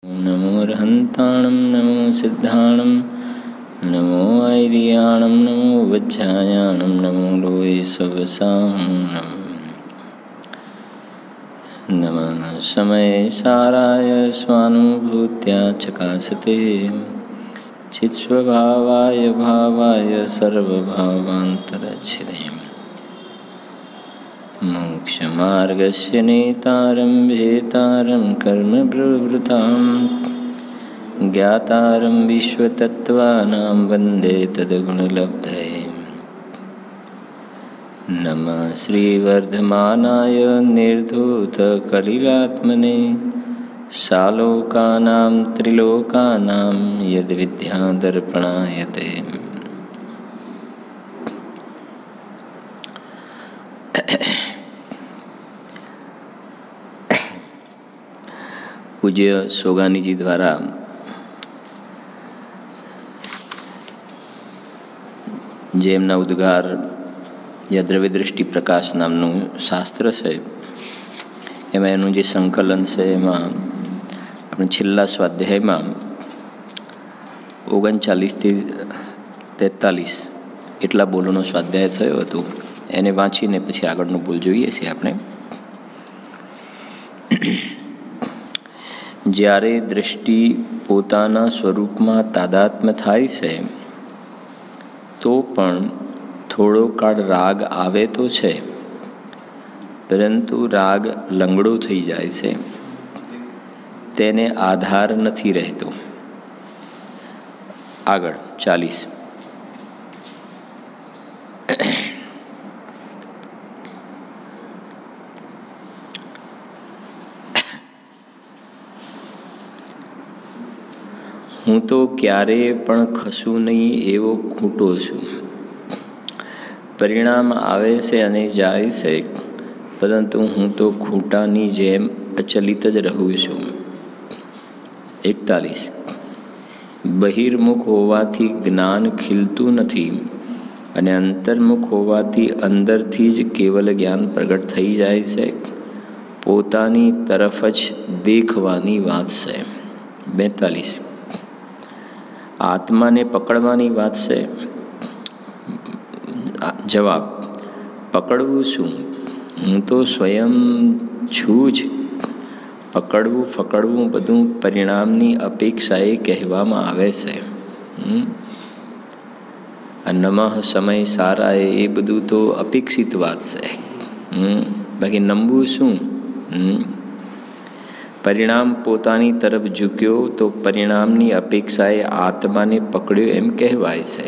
नमो अर्हन्ताणं नमो सिद्धाणं नमो ऐर्याणं नमो वज्रायाणं नमो लोये सवसां नमः समये साराय स्वानुभूत्या चकासते चित्स्वभावाय भावाय सर्वभावान्तरच्छिदे मोक्षमार्गस्य नेतारं भेतारं कर्मप्रवृत्तां ज्ञातारं विश्वतत्त्वानां वन्दे तद्गुणलब्धये नमः श्रीवर्धमानाय निर्धूतकलिलात्मने सालोकानां त्रिलोकानां यद्विद्यादर्पणायते પૂજ્ય સોગાનીજી દ્વારા જે એમના ઉદ્ગાર યા દ્રવ્યદૃષ્ટિ પ્રકાશ નામનું શાસ્ત્ર છે એમાં એનું જે સંકલન છે એમાં આપણે છેલ્લા સ્વાધ્યાયમાં 39 થી 43 એટલા બોલોનો સ્વાધ્યાય થયો હતો. એને વાંચીને પછી આગળનું બોલ જોઈએ છીએ આપણે. જ્યારે દૃષ્ટિ પોતાના સ્વરૂપમાં તાદાત્મ્ય થાય છે તો પણ થોડો કાળ રાગ આવે તો છે, પરંતુ રાગ લંગડો થઈ જાય છે, તેને આધાર નથી રહેતો. આગળ 40. હું તો ક્યારેય પણ ખસું નહીં એવો ખૂંટો છું. પરિણામ આવે છે અને જાય છે, પરંતુ હું તો ખૂંટાની જેમ અચલિત જ રહું છું. 41. બહિર્મુખ હોવાથી જ્ઞાન ખીલતું નથી અને અંતર્મુખ હોવાથી અંદરથી જ કેવલ જ્ઞાન પ્રગટ થઈ જાય છે. પોતાની તરફ જ દેખવાની વાત છે. 42. આત્માને પકડવાની વાત છે. જવાબ: પકડવું શું? હું તો સ્વયં છું જ. પકડવું ફકડવું બધું પરિણામની અપેક્ષાએ કહેવામાં આવે છે. નમઃ સમય સારા એ બધું તો અપેક્ષિત વાત છે. બાકી નમવું શું? પરિણામ પોતાની તરફ ઝૂક્યો તો પરિણામની અપેક્ષાએ આત્માને પકડ્યો એમ કહેવાય છે.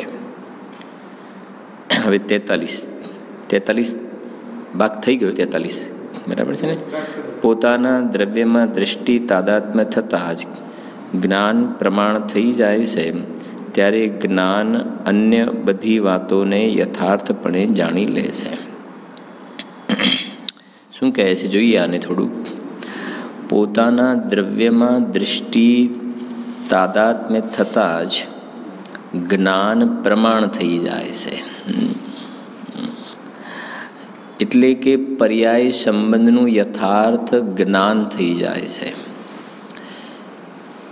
હવે 43 ભાગ થઈ ગયો. 43 બરાબર છે ને? પોતાના દ્રવ્યમાં દૃષ્ટિ તાદાત્મ્ય થતાં જ જ્ઞાન પ્રમાણ થઈ જાય છે, ત્યારે જ્ઞાન અન્ય બધી વાતોને યથાર્થપણે જાણી લે છે. શું કહે છે જોઈએ આને થોડું. પોતાના દ્રવ્યમાં દૃષ્ટિ તાદાત્મ્ય થતાં જ જ્ઞાન પ્રમાણ થઈ જાય છે. એટલે કે પર્યાય સંબંધનું યથાર્થ જ્ઞાન થઈ જાય છે.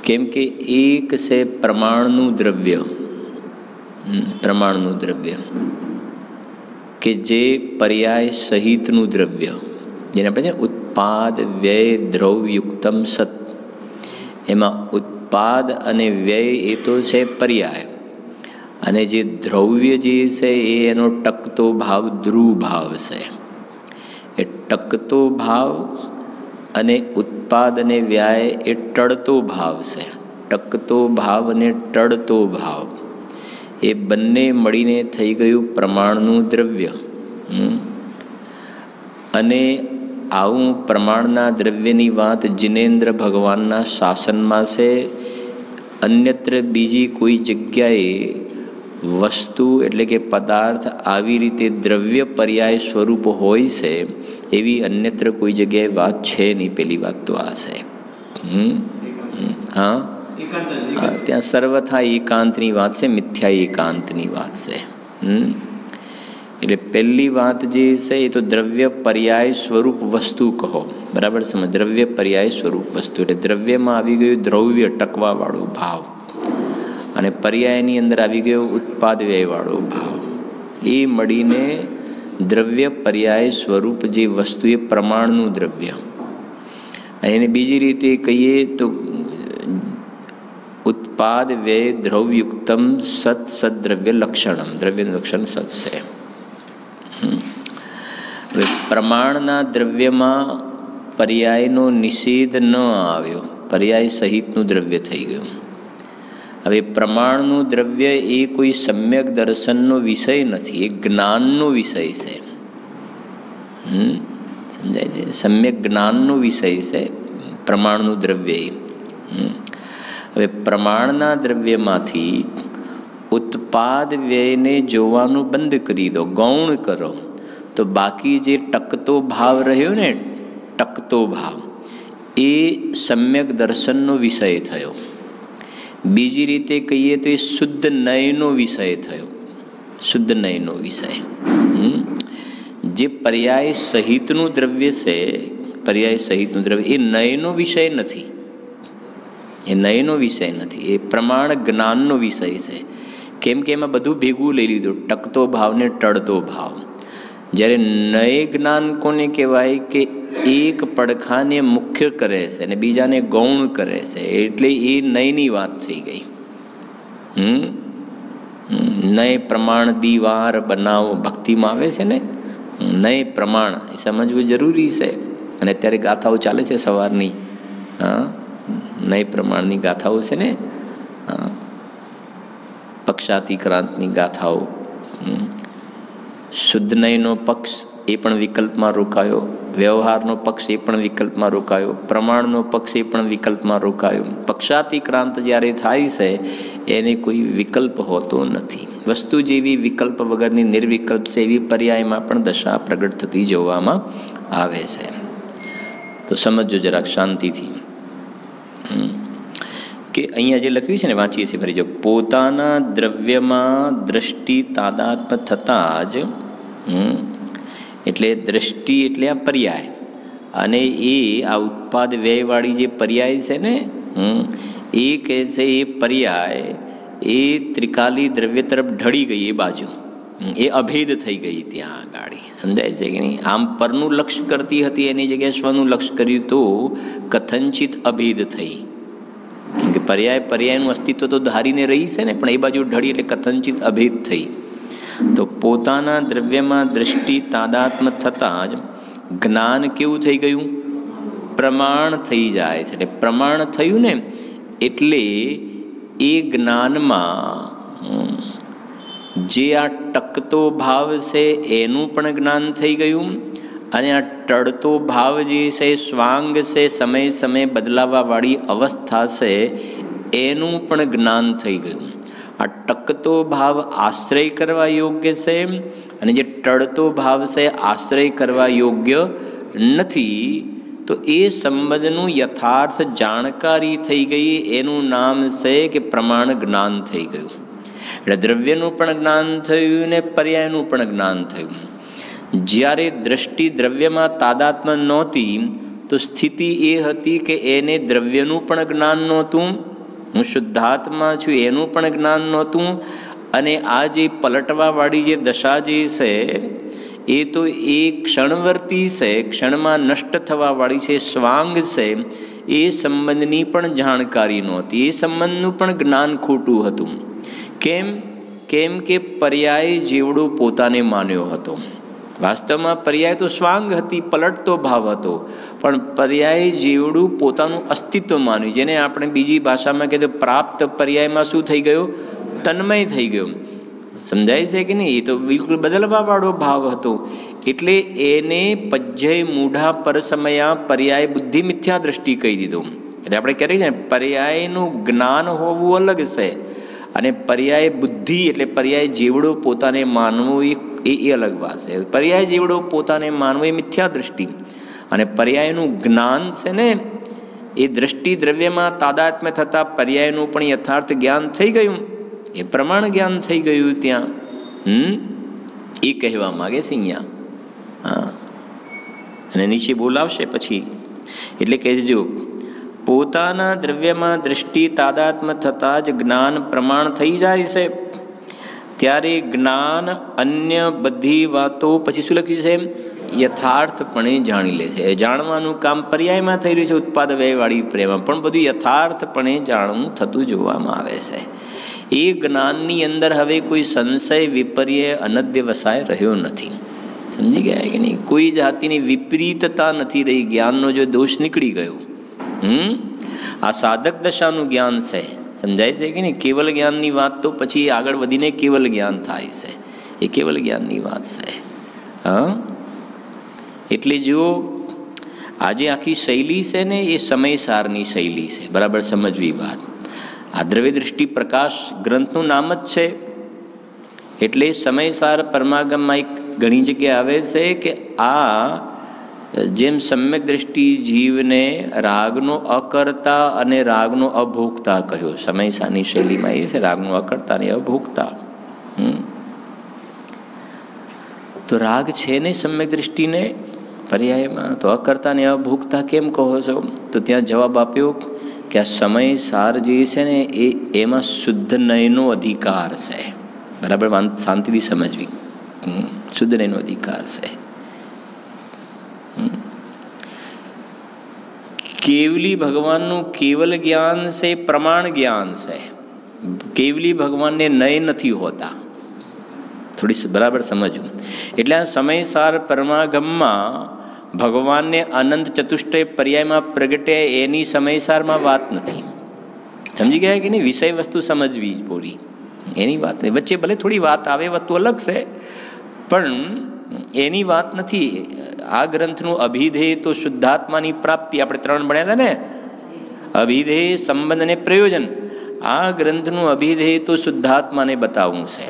કેમ કે એક છે પ્રમાણનું દ્રવ્ય, કે જે પર્યાય સહિતનું દ્રવ્ય, જેને આપણે ઉત્પાદ વ્યય દ્રવ્યુક્તમ સત. એમાં ઉત્પાદ અને વ્યય એ તો છે પર્યાય, અને જે દ્રવ્ય જે છે એ એનો ટકતો ભાવ ધ્રુવ ભાવ છે. એ ટકતો ભાવ અને ઉત્પાદ અને વ્યય એ ટળતો ભાવ છે. ટકતો ભાવ અને ટળતો ભાવ એ બંને મળીને થઈ ગયું પ્રમાણનું દ્રવ્ય. અને આવું પ્રમાણના દ્રવ્યની વાત જિનેન્દ્ર ભગવાનના શાસનમાં છે. અન્યત્ર બીજી કોઈ જગ્યાએ વસ્તુ એટલે કે પદાર્થ આવી રીતે દ્રવ્ય પર્યાય સ્વરૂપ હોય છે એવી અન્યત્ર કોઈ જગ્યાએ વાત છે નહીં. પેલી વાત તો આ છે. હા, ત્યાં સર્વથા એકાંતની વાત છે, મિથ્યા એકાંતની વાત છે. એટલે પહેલી વાત જે છે એ તો દ્રવ્ય પર્યાય સ્વરૂપ વસ્તુ કહો, બરાબર સમજ. દ્રવ્ય પર્યાય સ્વરૂપ વસ્તુ એટલે દ્રવ્યમાં આવી ગયું દ્રવ્ય ટકવાવાળો ભાવ, અને પર્યાયની અંદર આવી ગયો ઉત્પાદ વ્યયવાળો ભાવ. એ મળીને દ્રવ્ય પર્યાય સ્વરૂપ જે વસ્તુ એ પ્રમાણનું દ્રવ્ય. એને બીજી રીતે કહીએ તો ઉત્પાદ વ્યય દ્રવયુક્તમ સત સદ્રવ્ય લક્ષણમ, દ્રવ્યનું લક્ષણ સત છે. હવે પ્રમાણના દ્રવ્યમાં પર્યાયનો નિષેધ ન આવ્યો, પર્યાય સહિતનું દ્રવ્ય થઈ ગયું. હવે પ્રમાણનું દ્રવ્ય એ કોઈ સમ્યક દર્શનનો વિષય નથી, એ જ્ઞાનનો વિષય છે. સમજાય છે? સમ્યક જ્ઞાનનો વિષય છે પ્રમાણનું દ્રવ્ય. હવે પ્રમાણના દ્રવ્યમાંથી ઉત્પાદ વ્યયને જોવાનું બંધ કરી દો, ગૌણ કરો, તો બાકી જે ટકતો ભાવ રહ્યો ને, ટકતો ભાવ એ સમ્યક દર્શનનો વિષય થયો. બીજી રીતે કહીએ તો એ શુદ્ધ નયનો વિષય થયો, શુદ્ધ નયનો વિષય. જે પર્યાય સહિતનું દ્રવ્ય છે, પર્યાય સહિતનું દ્રવ્ય એ નયનો વિષય નથી, એ નયનો વિષય નથી, એ પ્રમાણ જ્ઞાનનો વિષય છે. કેમ કે એમાં બધું ભેગું લઈ લીધું, ટકતો ભાવ ને ટળતો ભાવ. જ્યારે નય જ્ઞાન કોને કહેવાય કે એક પડખાને મુખ્ય કરે છે અને બીજાને ગૌણ કરે છે, એટલે એ નયની વાત થઈ ગઈ. નય પ્રમાણ દીવાર બનાવો ભક્તિમાં આવે છે ને, નય પ્રમાણ એ સમજવું જરૂરી છે. અને અત્યારે ગાથાઓ ચાલે છે સવારની, નય પ્રમાણની ગાથાઓ છે ને, પક્ષાતિક્રાંતની ગાથાઓ. શુદ્ધ નયનો પક્ષ એ પણ વિકલ્પમાં રોકાયો, વ્યવહારનો પક્ષ એ પણ વિકલ્પમાં રોકાયો, પ્રમાણનો પક્ષ એ પણ વિકલ્પમાં રોકાયો. પક્ષાતિક્રાંત જ્યારે થાય છે એને કોઈ વિકલ્પ હોતો નથી. વસ્તુ જેવી વિકલ્પ વગરની નિર્વિકલ્પ છે એવી પર્યાયમાં પણ દશા પ્રગટ થતી જોવામાં આવે છે. તો સમજો જરાક શાંતિથી કે અહીંયા જે લખ્યું છે ને, વાંચીએ છીએ ફરી જો. પોતાના દ્રવ્યમાં દ્રષ્ટિ તાદાત્મ્ય થતાં જ, એટલે દ્રષ્ટિ એટલે આ પર્યાય, અને એ આ ઉત્પાદ વ્યયવાળી જે પર્યાય છે ને, એ કહે છે એ પર્યાય એ ત્રિકાલી દ્રવ્ય તરફ ઢળી ગઈ, એ બાજુ એ અભેદ થઈ ગઈ ત્યાં આગળ. સમજાય છે કે નહીં? આમ પરનું લક્ષ્ય કરતી હતી એની જગ્યાએ સ્વનું લક્ષ્ય કર્યું તો કથનચિત અભેદ થઈ. કેમ કે પર્યાયનું અસ્તિત્વ તો ધારીને રહી છે ને, પણ એ બાજુ ઢળી એટલે કથનચિત અભેદ થઈ. તો પોતાના દ્રવ્યમાં દ્રષ્ટિ તાદાત્મ્ય થતાં જ જ્ઞાન કેવું થઈ ગયું? પ્રમાણ થઈ જાય છે. એટલે પ્રમાણ થયું ને એટલે એ જ્ઞાનમાં જે આ ટકતો ભાવ છે એનું પણ જ્ઞાન થઈ ગયું, અને આ ટળતો ભાવ જે છે, સ્વાંગ છે, સમય સમય બદલાવાવાળી અવસ્થા છે, એનું પણ જ્ઞાન થઈ ગયું. આ ટકતો ભાવ આશ્રય કરવા યોગ્ય છે, અને જે ટળતો ભાવ છે આશ્રય કરવા યોગ્ય નથી. તો એ સંબંધનું યથાર્થ જાણકારી થઈ ગઈ, એનું નામ છે કે પ્રમાણ જ્ઞાન થઈ ગયું. એટલે દ્રવ્યનું પણ જ્ઞાન થયું ને પર્યાયનું પણ જ્ઞાન થયું. જ્યારે દ્રષ્ટિ દ્રવ્યમાં તાદાત્મ્ય નહોતી તો સ્થિતિ એ હતી કે એને દ્રવ્યનું પણ જ્ઞાન નહોતું, હું શુદ્ધાત્મા છું એનું પણ જ્ઞાન નહોતું, અને આ જે પલટવાવાળી જે દશા જે છે એ તો એ ક્ષણવર્તી છે, ક્ષણમાં નષ્ટ થવાવાળી છે, સ્વાંગ છે, એ સંબંધની પણ જાણકારી નહોતી, એ સંબંધનું પણ જ્ઞાન ખોટું હતું. કેમ કે પર્યાય જેવડો પોતાને માન્યો હતો. વાસ્તવમાં પર્યાય તો સ્વાંગ હતી, પલટતો ભાવ હતો, પણ પર્યાય જેવડું પોતાનું અસ્તિત્વ માન્યું, જેને આપણે બીજી ભાષામાં કહીએ તો પ્રાપ્ત પર્યાયમાં શું થઈ ગયો? તન્મય થઈ ગયો. સમજાય છે કે નહીં? એ તો બિલકુલ બદલવાવાળો ભાવ હતો. એટલે એને પજ્જય મૂઢા પરસમયા પર્યાય બુદ્ધિ મિથ્યા દ્રષ્ટિ કહી દીધું. એટલે આપણે કહીએ ને પર્યાયનું જ્ઞાન હોવું અલગ છે, અને પર્યાય બુદ્ધિ એટલે પર્યાય જેવડો પોતાને માનવું એ અલગ વાત છે. પર્યાય જેવડો પોતાને માનવું એ મિથ્યા દ્રષ્ટિ, અને પર્યાયનું જ્ઞાન છે ને એ દ્રષ્ટિ દ્રવ્યમાં તાદાત્મ્ય થતાં પર્યાયનું પણ યથાર્થ જ્ઞાન થઈ ગયું, એ પ્રમાણ જ્ઞાન થઈ ગયું ત્યાં. એ કહેવા માગે છે અહીંયા. હા, અને નીચે બોલાવશે પછી. એટલે કહે છે, જો પોતાના દ્રવ્યમાં દૃષ્ટિ તાદાત્મ્ય થતાં જ જ્ઞાન પ્રમાણ થઈ જાય છે, ત્યારે જ્ઞાન અન્ય બધી વાતો પછી શું લખ્યું છે? યથાર્થપણે જાણી લે છે. જાણવાનું કામ પર્યાયમાં થઈ રહ્યું છે, ઉત્પાદ વ્યયવાળી પ્રેમમાં, પણ બધું યથાર્થપણે જાણવું થતું જોવામાં આવે છે. એ જ્ઞાનની અંદર હવે કોઈ સંશય વિપર્ય અનદ્ય વસાય રહ્યો નથી. સમજી ગયા કે નહીં? કોઈ જાતિની વિપરીતતા નથી રહી. જ્ઞાનનો જો દોષ નીકળી ગયો. આ સાધક દશાનું જ્ઞાન છે. સમજાય છે કે નહીં? કેવલ જ્ઞાનની વાત તો પછી આગળ વધીને કેવલ જ્ઞાન થાય છે. એ કેવલ જ્ઞાનની વાત છે. હા, એટલે જો આજે આખી શૈલી છે ને, એ સમયસારની શૈલી છે. બરાબર સમજવી વાત. આ દ્રવ્ય દૃષ્ટિ પ્રકાશ ગ્રંથનું નામ જ છે. એટલે સમયસાર પરમાગમમાં એક ઘણી જગ્યાએ આવે છે કે આ જેમ સમ્યક દ્રષ્ટિ જીવને રાગનો અકર્તા અને રાગનો અભોગતા કહ્યો. સમયસારની શૈલીમાં એ છે રાગનો અકર્તા અને અભોગતા. તો રાગ છે ને સમ્યક દ્રષ્ટિને પર્યાયમાં, તો અકર્તા ને અભોગતા કેમ કહો છો? તો ત્યાં જવાબ આપ્યો કે આ સમયસાર જે છે ને એમાં શુદ્ધ નયનો અધિકાર છે. બરાબર, શાંતિથી સમજવી. શુદ્ધ નયનો અધિકાર છે. કેવલી ભગવાનનું કેવલ જ્ઞાન છે, પ્રમાણ જ્ઞાન છે. કેવલી ભગવાનને નય નથી હોતા. થોડી બરાબર સમજવું. એટલે આ સમયસાર પરમાગમમાં ભગવાનને અનંત ચતુષ્ટય પર્યાયમાં પ્રગટે એની સમયસારમાં વાત નથી. સમજી ગયા કે નહીં? વિષય વસ્તુ સમજવી પૂરી એની વાત નહીં. વચ્ચે ભલે થોડી વાત આવે, વસ્તુ અલગ છે, પણ એની વાત નથી. આ ગ્રંથનું અભિધેય તો શુદ્ધાત્માની પ્રાપ્તિ. આપણે 3 ભણ્યા હતા ને, અભિધેય, સંબંધ અને પ્રયોજન. આ ગ્રંથનું અભિધેય તો શુદ્ધાત્માને બતાવવું છે.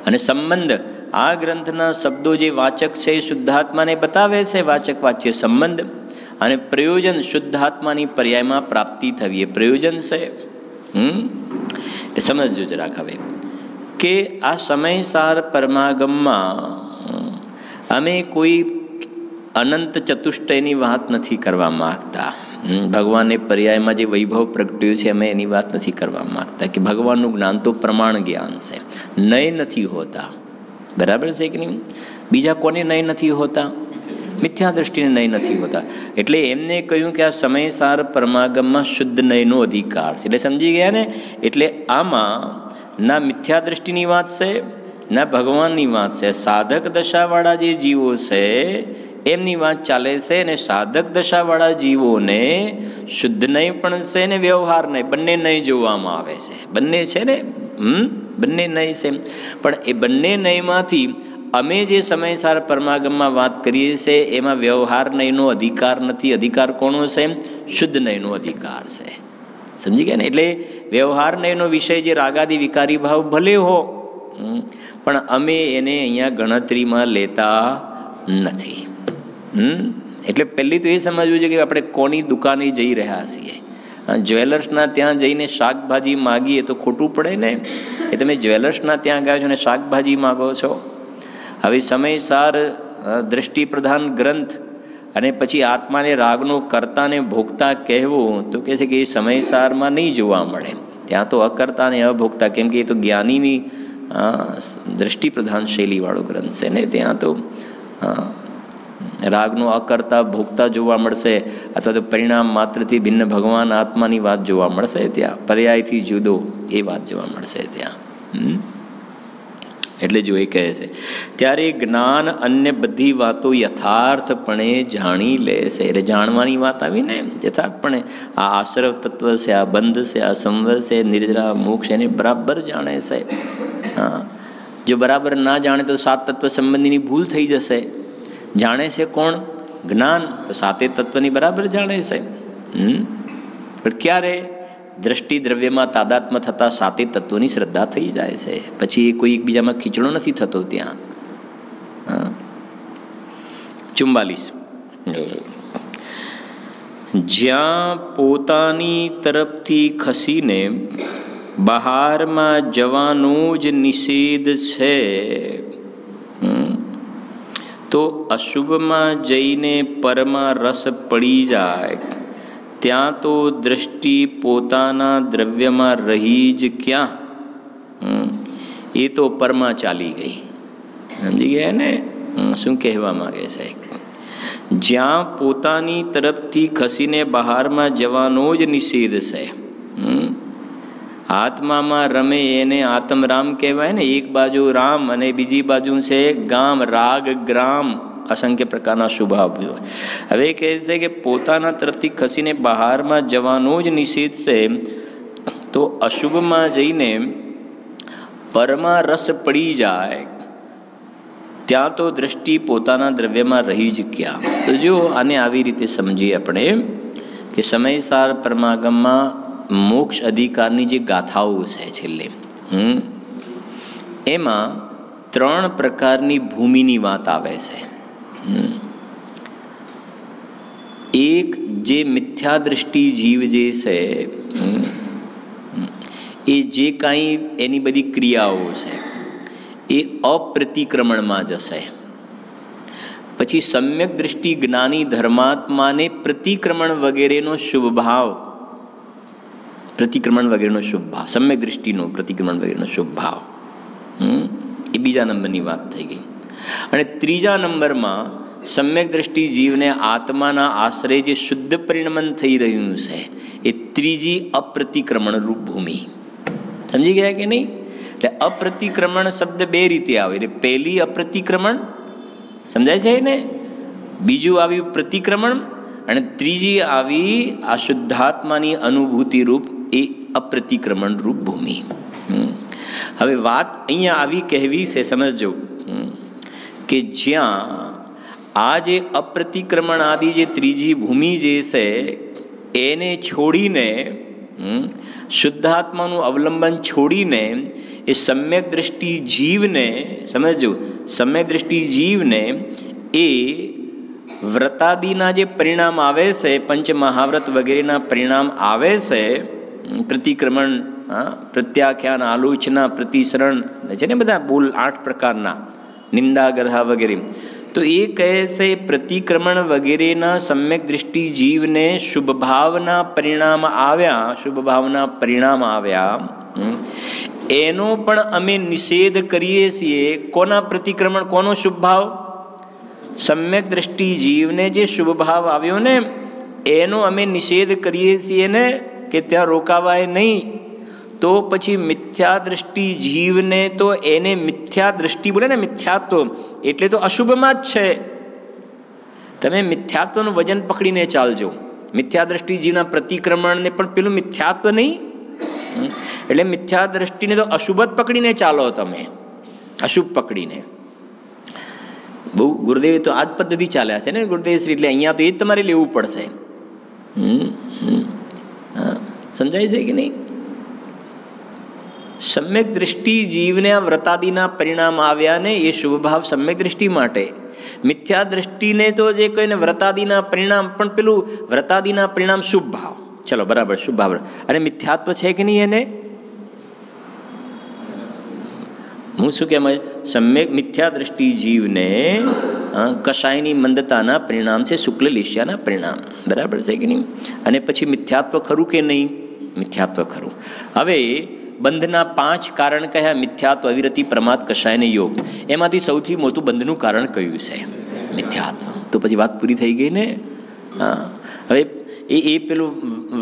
અને સંબંધ, આ ગ્રંથના શબ્દો જે વાચક છે એ શુદ્ધાત્માને બતાવે છે, વાચક વાચ્ય સંબંધ. અને પ્રયોજન શુદ્ધાત્માની પર્યાયમાં પ્રાપ્તિ થવી એ પ્રયોજન છે. એ સમજજો જરાક હવે કે આ સમયસાર પરમાગમમાં અમે કોઈ અનંત ચતુષ્ટયની વાત નથી કરવા માગતા. ભગવાનને પર્યાયમાં જે વૈભવ પ્રગટ્યું છે અમે એની વાત નથી કરવા માગતા. કે ભગવાનનું જ્ઞાન તો પ્રમાણ જ્ઞાન છે, નય નથી હોતા. બરાબર છે કે નહીં? બીજા કોને નય નથી હોતા? મિથ્યા દ્રષ્ટિને નય નથી હોતા. એટલે એમને કહ્યું કે આ સમયસાર પરમાગમમાં શુદ્ધ નયનો અધિકાર છે. એટલે સમજી ગયા ને? એટલે આમાં ના મિથ્યા દ્રષ્ટિની વાત છે, ના ભગવાનની વાત છે. સાધક દશાવાળા જે જીવો છે એમની વાત ચાલે છે. અને સાધક દશાવાળા જીવોને શુદ્ધ નય પણ છે ને વ્યવહાર નય, બંને નય જોવામાં આવે છે. બંને છે ને, બંને નય છે. પણ એ બંને નયમાંથી અમે જે સમયસાર પરમાગમમાં વાત કરીએ છીએ એમાં વ્યવહાર નયનો અધિકાર નથી. અધિકાર કોનો છે? શુદ્ધ નયનો અધિકાર છે. સમજી ગયા ને? એટલે વ્યવહાર નયનો વિષય જે રાગાદી વિકારી ભાવ ભલે હો, પણ અમે એને અહીંયા ગણતરીમાં લેતા નથી. એટલે પહેલી તો એ સમજવું છે કે આપણે કોની દુકાને જઈ રહ્યા છીએ. જ્વેલર્સના ત્યાં જઈને શાકભાજી માગીએ તો ખોટું પડે ને, કે તમે જ્વેલર્સના ત્યાં ગયા છો ને શાકભાજી માગો છો. હવે સમયસાર દ્રષ્ટિ પ્રધાન ગ્રંથ અને પછી આત્માને રાગનો કરતા ને ભોગતા કહેવું તો કહે છે કે એ સમયસારમાં નહીં જોવા મળે. ત્યાં તો અકર્તા ને અભોગતા, કેમ કે એ તો જ્ઞાનીની દ્રષ્ટિ પ્રધાન શૈલીવાળો ગ્રંથ છે ને. ત્યાં તો રાગનો અકર્તા ભોગતા જોવા મળશે, અથવા તો પરિણામ માત્રથી ભિન્ન ભગવાન આત્માની વાત જોવા મળશે. ત્યાં પર્યાયથી જુદો એ વાત જોવા મળશે ત્યાં. એટલે જો એ કહે છે ત્યારે જ્ઞાન અન્ય બધી વાતો યથાર્થપણે જાણી લે છે. એટલે જાણવાની વાત આવી ને યથાર્થપણે. આ આશ્રવ તત્વ છે, આ બંધ છે, આ સંવર છે, નિર્જરા મોક્ષ એને બરાબર જાણે છે. હા, જો બરાબર ના જાણે તો 7 તત્વ સંબંધીની ભૂલ થઈ જશે. જાણે છે કોણ? જ્ઞાન. તો 7 તત્વની બરાબર જાણે છે. પણ ક્યારે? દ્રષ્ટિ દ્રવ્યમાં તાદાત્મ્ય થતાં 7 તત્વોની શ્રદ્ધા થઈ જાય છે. પછી કોઈ એકબીજામાં ખીચડો નથી થતો ત્યાં. 44 જ્યાં પોતાની તરફથી ખસીને બહારમાં જવાનો જ નિષેધ છે, તો અશુભમાં જઈને પરમાં રસ પડી જાય ત્યાં તો દ્રષ્ટિ પોતાના દ્રવ્યમાં રહી જ ક્યાં? એ તો પરમાં ચાલી ગઈ. સમજી ગયા ને શું કહેવા માંગે છે? જ્યાં પોતાની તરફથી ખસીને બહારમાં જવાનો જ નિષેધ છે, આત્મામાં રમે એને આત્મરામ કહેવાય ને. એક બાજુ રામ અને બીજી બાજુ છે ગામ, રાગ ગ્રામ, અસંખ્ય પ્રકારના સ્વભાવ. હવે કહે છે કે પોતાના તરફથી ખસીને બહારમાં જવાનો જ નિષેધ છે, તો અશુભમાં જઈને પરમાં રસ પડી જાય ત્યાં તો દ્રષ્ટિ પોતાના દ્રવ્યમાં રહી જ ક્યાં? તો જો આને આવી રીતે સમજીએ આપણે કે સમયસાર પરમાગમમાં મોક્ષ અધિકારની જે ગાથાઓ છે છેલ્લે, એમાં 3 પ્રકારની ભૂમિની વાત આવે છે. એક જે મિથ્યા દ્રષ્ટિ જીવ જે છે એ જે કાંઈ એની બધી ક્રિયાઓ છે એ અપ્રતિક્રમણમાં જશે. પછી સમ્યક દ્રષ્ટિ જ્ઞાની ધર્માત્માને પ્રતિક્રમણ વગેરેનો શુભ ભાવ, પ્રતિક્રમણ વગેરેનો શુભ ભાવ, સમ્યક દ્રષ્ટિનો પ્રતિક્રમણ વગેરેનો શુભ ભાવ, એ બીજા નંબરની વાત થઈ ગઈ. અને ત્રીજા નંબરમાં સમ્યક દ્રષ્ટિ જીવને આત્માના આશ્રય જે શુદ્ધ પરિણમન થઈ રહ્યું છે એ ત્રીજી અપ્રતિક્રમણ રૂપ ભૂમિ. સમજી ગયા કે નહીં? એટલે અપ્રતિક્રમણ શબ્દ 2 રીતે આવે. એટલે પહેલી અપ્રતિક્રમણ સમજાય છે ને, બીજું આવ્યું પ્રતિક્રમણ, અને ત્રીજી આવી આ શુદ્ધાત્માની અનુભૂતિ રૂપ એ અપ્રતિક્રમણ રૂપ ભૂમિ. હવે વાત અહીંયા આવી કહેવી છે, સમજો કે જ્યાં આ જે અપ્રતિક્રમણ આદિ જે ત્રીજી ભૂમિ જે છે એને છોડીને, શુદ્ધાત્માનું અવલંબન છોડીને એ સમ્યક દ્રષ્ટિ જીવને, સમજો સમ્યક દ્રષ્ટિ જીવને એ વ્રતાદિના જે પરિણામ આવે છે, પંચ મહાવ્રત વગેરેના પરિણામ આવે છે, પ્રતિક્રમણ, પ્રત્યાખ્યાન, આલોચના, પ્રતિસરણ છે ને બધા બોલ 8 પ્રકારના, નિંદાગ્રહ વગેરે. તો એ કહે છે પ્રતિક્રમણ વગેરેના સમ્યક દ્રષ્ટિ જીવને શુભ ભાવના પરિણામ આવ્યા, શુભ ભાવના પરિણામ આવ્યા, એનો પણ અમે નિષેધ કરીએ છીએ. કોના પ્રતિક્રમણ, કોનો શુભ ભાવ? સમ્યક દ્રષ્ટિ જીવને જે શુભ ભાવ આવ્યો ને એનો અમે નિષેધ કરીએ છીએ ને કે ત્યાં રોકાવાય નહીં. તો પછી મિથ્યા દ્રષ્ટિ જીવને તો એને મિથ્યા દ્રષ્ટિ બોલે ને, મિથ્યાત્વ એટલે તો અશુભમાં જ છે. તમે મિથ્યાત્વનું વજન પકડીને ચાલજો. મિથ્યા દ્રષ્ટિ જીવના પ્રતિક્રમણને પણ પેલું મિથ્યાત્વ નહીં, એટલે મિથ્યા દ્રષ્ટિને તો અશુભ જ પકડીને ચાલો તમે, અશુભ પકડીને. બહુ ગુરુદેવ તો આ જ પદ્ધતિ ચાલ્યા છે ને ગુરુદેવ શ્રી, એટલે અહીંયા તો એ જ તમારે લેવું પડશે. સમજાય છે કે નહીં? સમ્યક દ્રષ્ટિ જીવને આ વ્રતાદિના પરિણામ આવ્યા ને એ શુભ ભાવ સમ્યક દ્રષ્ટિ માટે. મિથ્યા દ્રષ્ટિને તો જે કહીને વ્રતાદિના પરિણામ, પણ પેલું વ્રતાદિના પરિણામ શુભ ભાવ, ચલો બરાબર શુભ ભાવ, અને મિથ્યાત્વ છે કે નહીં એને? હું શું કહેવાય? સમ્યક મિથ્યા દ્રષ્ટિ જીવને કશાયની મંદતાના પરિણામ છે, શુક્લ લેશિયાના પરિણામ, બરાબર છે કે નહીં? અને પછી મિથ્યાત્વ ખરું કે નહીં? મિથ્યાત્વ ખરું. હવે બંધના 5 કારણ કયા? મિથ્યાત્વ, અવિરતિ, પ્રમાદ, કષાય અને યોગ. એમાંથી સૌથી મોટું બંધનું કારણ કયું છે? મિથ્યાત્વ. તો પછી વાત પૂરી થઈ ગઈ ને. હવે એ પેલું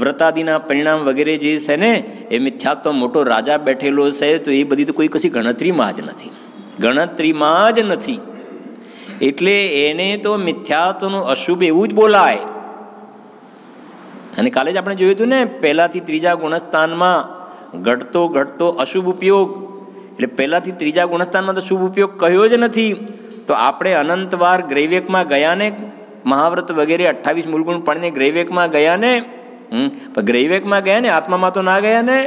વ્રતાદિના પરિણામ વગેરે જે છે ને એ મિથ્યાત્વ મોટો રાજા બેઠેલો છે, તો એ બધી તો કોઈ કશી ગણતરીમાં જ નથી, ગણતરીમાં જ નથી. એટલે એને તો મિથ્યાત્વનું અશુભ એવું જ બોલાય. અને કાલે જ આપણે જોયું હતું ને, પહેલાથી ત્રીજા ગુણસ્થાનમાં ઘટતો ઘટતો અશુભ ઉપયોગ, એટલે પહેલાથી ત્રીજા ગુણસ્થાનમાં તો શુભ ઉપયોગ કહ્યો જ નથી. તો આપણે અનંતવાર ગ્રૈવેકમાં ગયા ને, મહાવ્રત વગેરે 28 મૂળગુણ પણને ગ્રૈવેકમાં ગયા ને, પણ ગ્રૈવેકમાં ગયા ને, આત્મામાં તો ના ગયા ને.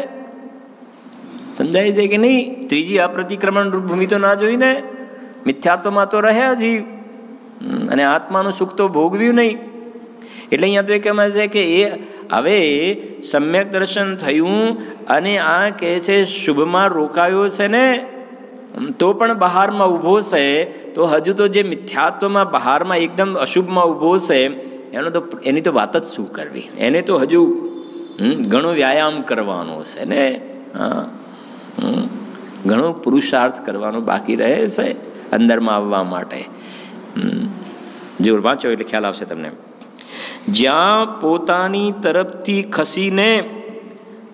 સમજાય છે કે નહીં? ત્રીજી અપ્રતિક્રમણ ભૂમિ તો ના જોઈ ને, મિથ્યાત્વમાં તો રહ્યા જીવ, અને આત્માનું સુખ તો ભોગવ્યું નહીં. એટલે અહીંયા તો એ કહેવાય છે કે એ હવે સમ્યક દર્શન થયું અને આ કહે છે શુભમાં રોકાયો છે ને તો પણ બહારમાં ઊભો છે, તો હજુ તો જે મિથ્યાત્વમાં બહારમાં એકદમ અશુભમાં ઊભો છે એની તો વાત જ શું કરવી. એને તો હજુ ઘણો વ્યાયામ કરવાનો છે ને, ઘણો પુરુષાર્થ કરવાનો બાકી રહે છે અંદરમાં આવવા માટે. જરૂર વાંચો એટલે ખ્યાલ આવશે તમને. જ્યાં પોતાની તરફથી ખસીને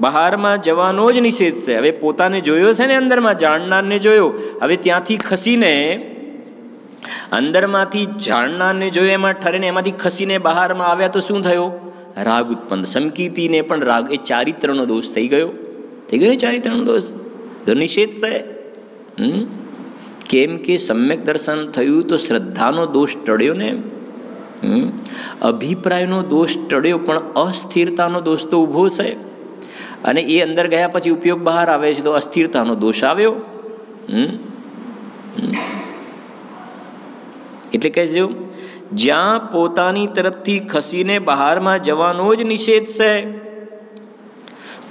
બહારમાં જવાનો જ નિષેધ છે. હવે પોતાને જોયો છે ને અંદરમાં, જાણનારને જોયો, હવે ત્યાંથી ખસીને અંદરમાંથી જાણનારને જોયો, એમાં ઠરે ને એમાંથી ખસીને બહારમાં આવ્યા તો શું થયો? રાગ ઉત્પન્ન. સમકીતીને પણ રાગ, એ ચારિત્રનો દોષ થઈ ગયો. થઈ ગયો ને ચારિત્રનો દોષ, તો નિષેધ છે. કેમ કે સમ્યક દર્શન થયું તો શ્રદ્ધાનો દોષ ટળ્યો ને, અભિપ્રાયનો દોષ ટળ્યો, પણ અસ્થિરતાનો દોષ તો ઊભો છે. અને એ અંદર ગયા પછી ઉપયોગ બહાર આવે છે તો અસ્થિરતાનો દોષ આવ્યો. એટલે કહે છે જ્યાં પોતાની તરફથી ખસીને બહારમાં જવાનો જ નિષેધ છે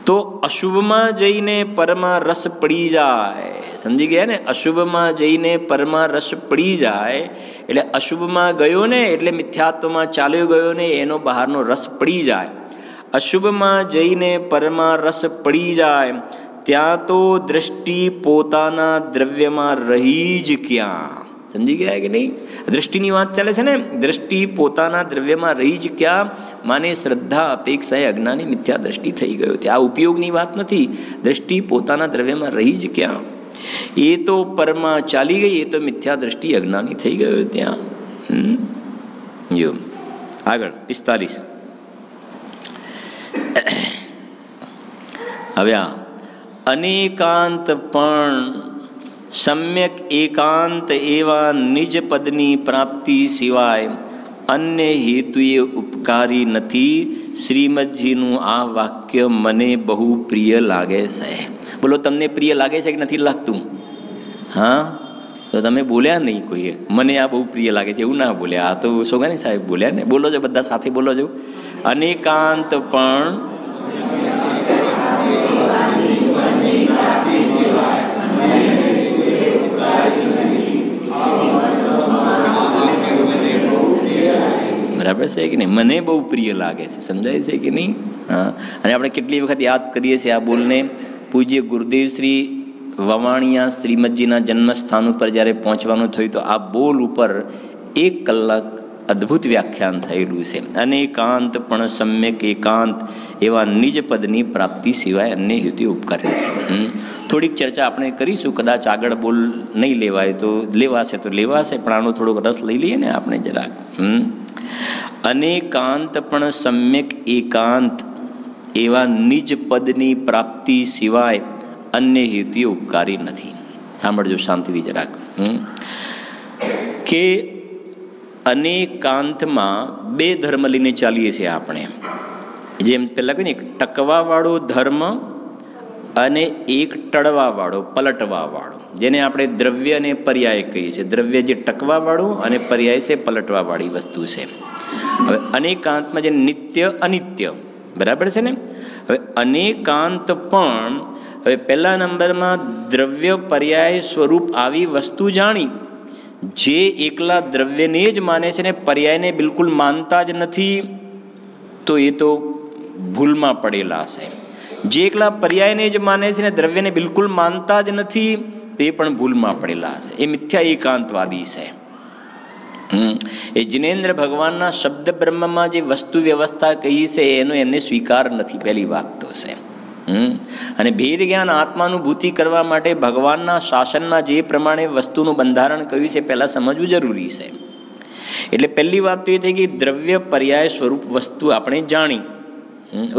તો અશુભમાં જઈને પરમાં રસ પડી જાય. સમજી ગયા ને? અશુભમાં જઈને પરમાં રસ પડી જાય એટલે અશુભમાં ગયો ને એટલે મિથ્યાત્વમાં ચાલ્યો ગયો ને એનો બહારનો રસ પડી જાય. અશુભમાં જઈને પરમાં રસ પડી જાય ત્યાં તો દ્રષ્ટિ પોતાના દ્રવ્યમાં રહી જ ક્યાં. સમજી ગયા કે નહીં? દ્રષ્ટિની વાત ચાલે છે ને, દ્રષ્ટિ પોતાના દ્રવ્યમાં રહી જ ક્યાં. માને શ્રદ્ધા અપેક્ષાએ અજ્ઞાની મિથ્યા દ્રષ્ટિ થઈ ગયો. ત્યાં ઉપયોગની વાત નથી, દ્રષ્ટિ પોતાના દ્રવ્યમાં રહી જ ક્યાં. એ તો પરમાં ચાલી ગઈ, એ તો મિથ્યા દ્રષ્ટિ અજ્ઞાની થઈ ગયો ત્યાં. જો આગળ 45. હવે આ અનેકાંત પણ સમ્યક એકાંત એવા નિજ પદની પ્રાપ્તિ સિવાય અન્ય હેતુએ ઉપકારી નથી. શ્રીમદજીનું આ વાક્ય મને બહુ પ્રિય લાગે છે. બોલો, તમને પ્રિય લાગે છે કે નથી લાગતું? હા, તો તમે બોલ્યા નહીં કોઈએ, મને આ બહુ પ્રિય લાગે છે એવું ના બોલ્યા. આ તો સોગાની સાહેબ બોલ્યા ને. બોલો છો બધા સાથે, બોલો છો. અનેકાંત પણ બરાબર છે કે નહીં? મને બહુ પ્રિય લાગે છે. સમજાય છે કે નહીં? હા. અને આપણે કેટલી વખત યાદ કરીએ છીએ આ બોલને. પૂજ્ય ગુરુદેવ શ્રી વવાણિયા શ્રીમદજીના જન્મસ્થાન ઉપર જ્યારે પહોંચવાનું થયું તો આ બોલ ઉપર 1 કલાક અદ્ભુત વ્યાખ્યાન થયેલું છે. અનેકાંત પણ સમ્યક એકાંત એવા નિજ પદની પ્રાપ્તિ સિવાય અન્ય હેતુ ઉપકાર નથી. થોડીક ચર્ચા આપણે કરીશું. કદાચ આગળ બોલ નહીં લેવાય તો લેવાશે તો લેવાશે, પણ આનો થોડોક રસ લઈ લઈએ ને આપણે જરાક. અનેકાંત પણ સમ્યક એકાંત એવા નિજ પદની પ્રાપ્તિ સિવાય અન્ય હેતુ ઉપકારી નથી. સાંભળજો શાંતિથી જરાક. કે અનેકાંતમાં 2 ધર્મ લઈને ચાલીએ છીએ આપણે. જેમ પહેલાં કહ્યું ને, એક ટકવાવાળો ધર્મ અને એક ટળવાવાળો, પલટવાવાળો, જેને આપણે દ્રવ્ય અને પર્યાય કહીએ છીએ. દ્રવ્ય જે ટકવાવાળું અને પર્યાય છે પલટવાવાળી વસ્તુ છે. હવે અનેકાંતમાં જે નિત્ય અનિત્ય, બરાબર છે ને? હવે અનેકાંત પણ હવે પહેલા નંબરમાં દ્રવ્ય પર્યાય સ્વરૂપ આવી વસ્તુ જાણી. જે એકલા દ્રવ્યને જ માને છે ને પર્યાયને બિલકુલ માનતા જ નથી, તો એ તો ભૂલમાં પડેલા છે. જે એકલા પર્યાયને જ માને છે ને દ્રવ્યને બિલકુલ માનતા જ નથી, તે પણ ભૂલમાં પડેલા છે. એ મિથ્યા એકાંતવાદી છે. એ જિનેન્દ્ર ભગવાનના શબ્દ બ્રહ્મમાં જે વસ્તુ વ્યવસ્થા કહી છે એનો એમને સ્વીકાર નથી. પહેલી વાત તો છે. અને ભેદ જ્ઞાન આત્માનુભૂતિ કરવા માટે ભગવાનના શાસનમાં જે પ્રમાણે વસ્તુનું બંધારણ કર્યું છે પહેલાં સમજવું જરૂરી છે. એટલે પહેલી વાત તો એ થઈ કે દ્રવ્ય પર્યાય સ્વરૂપ વસ્તુ આપણે જાણી.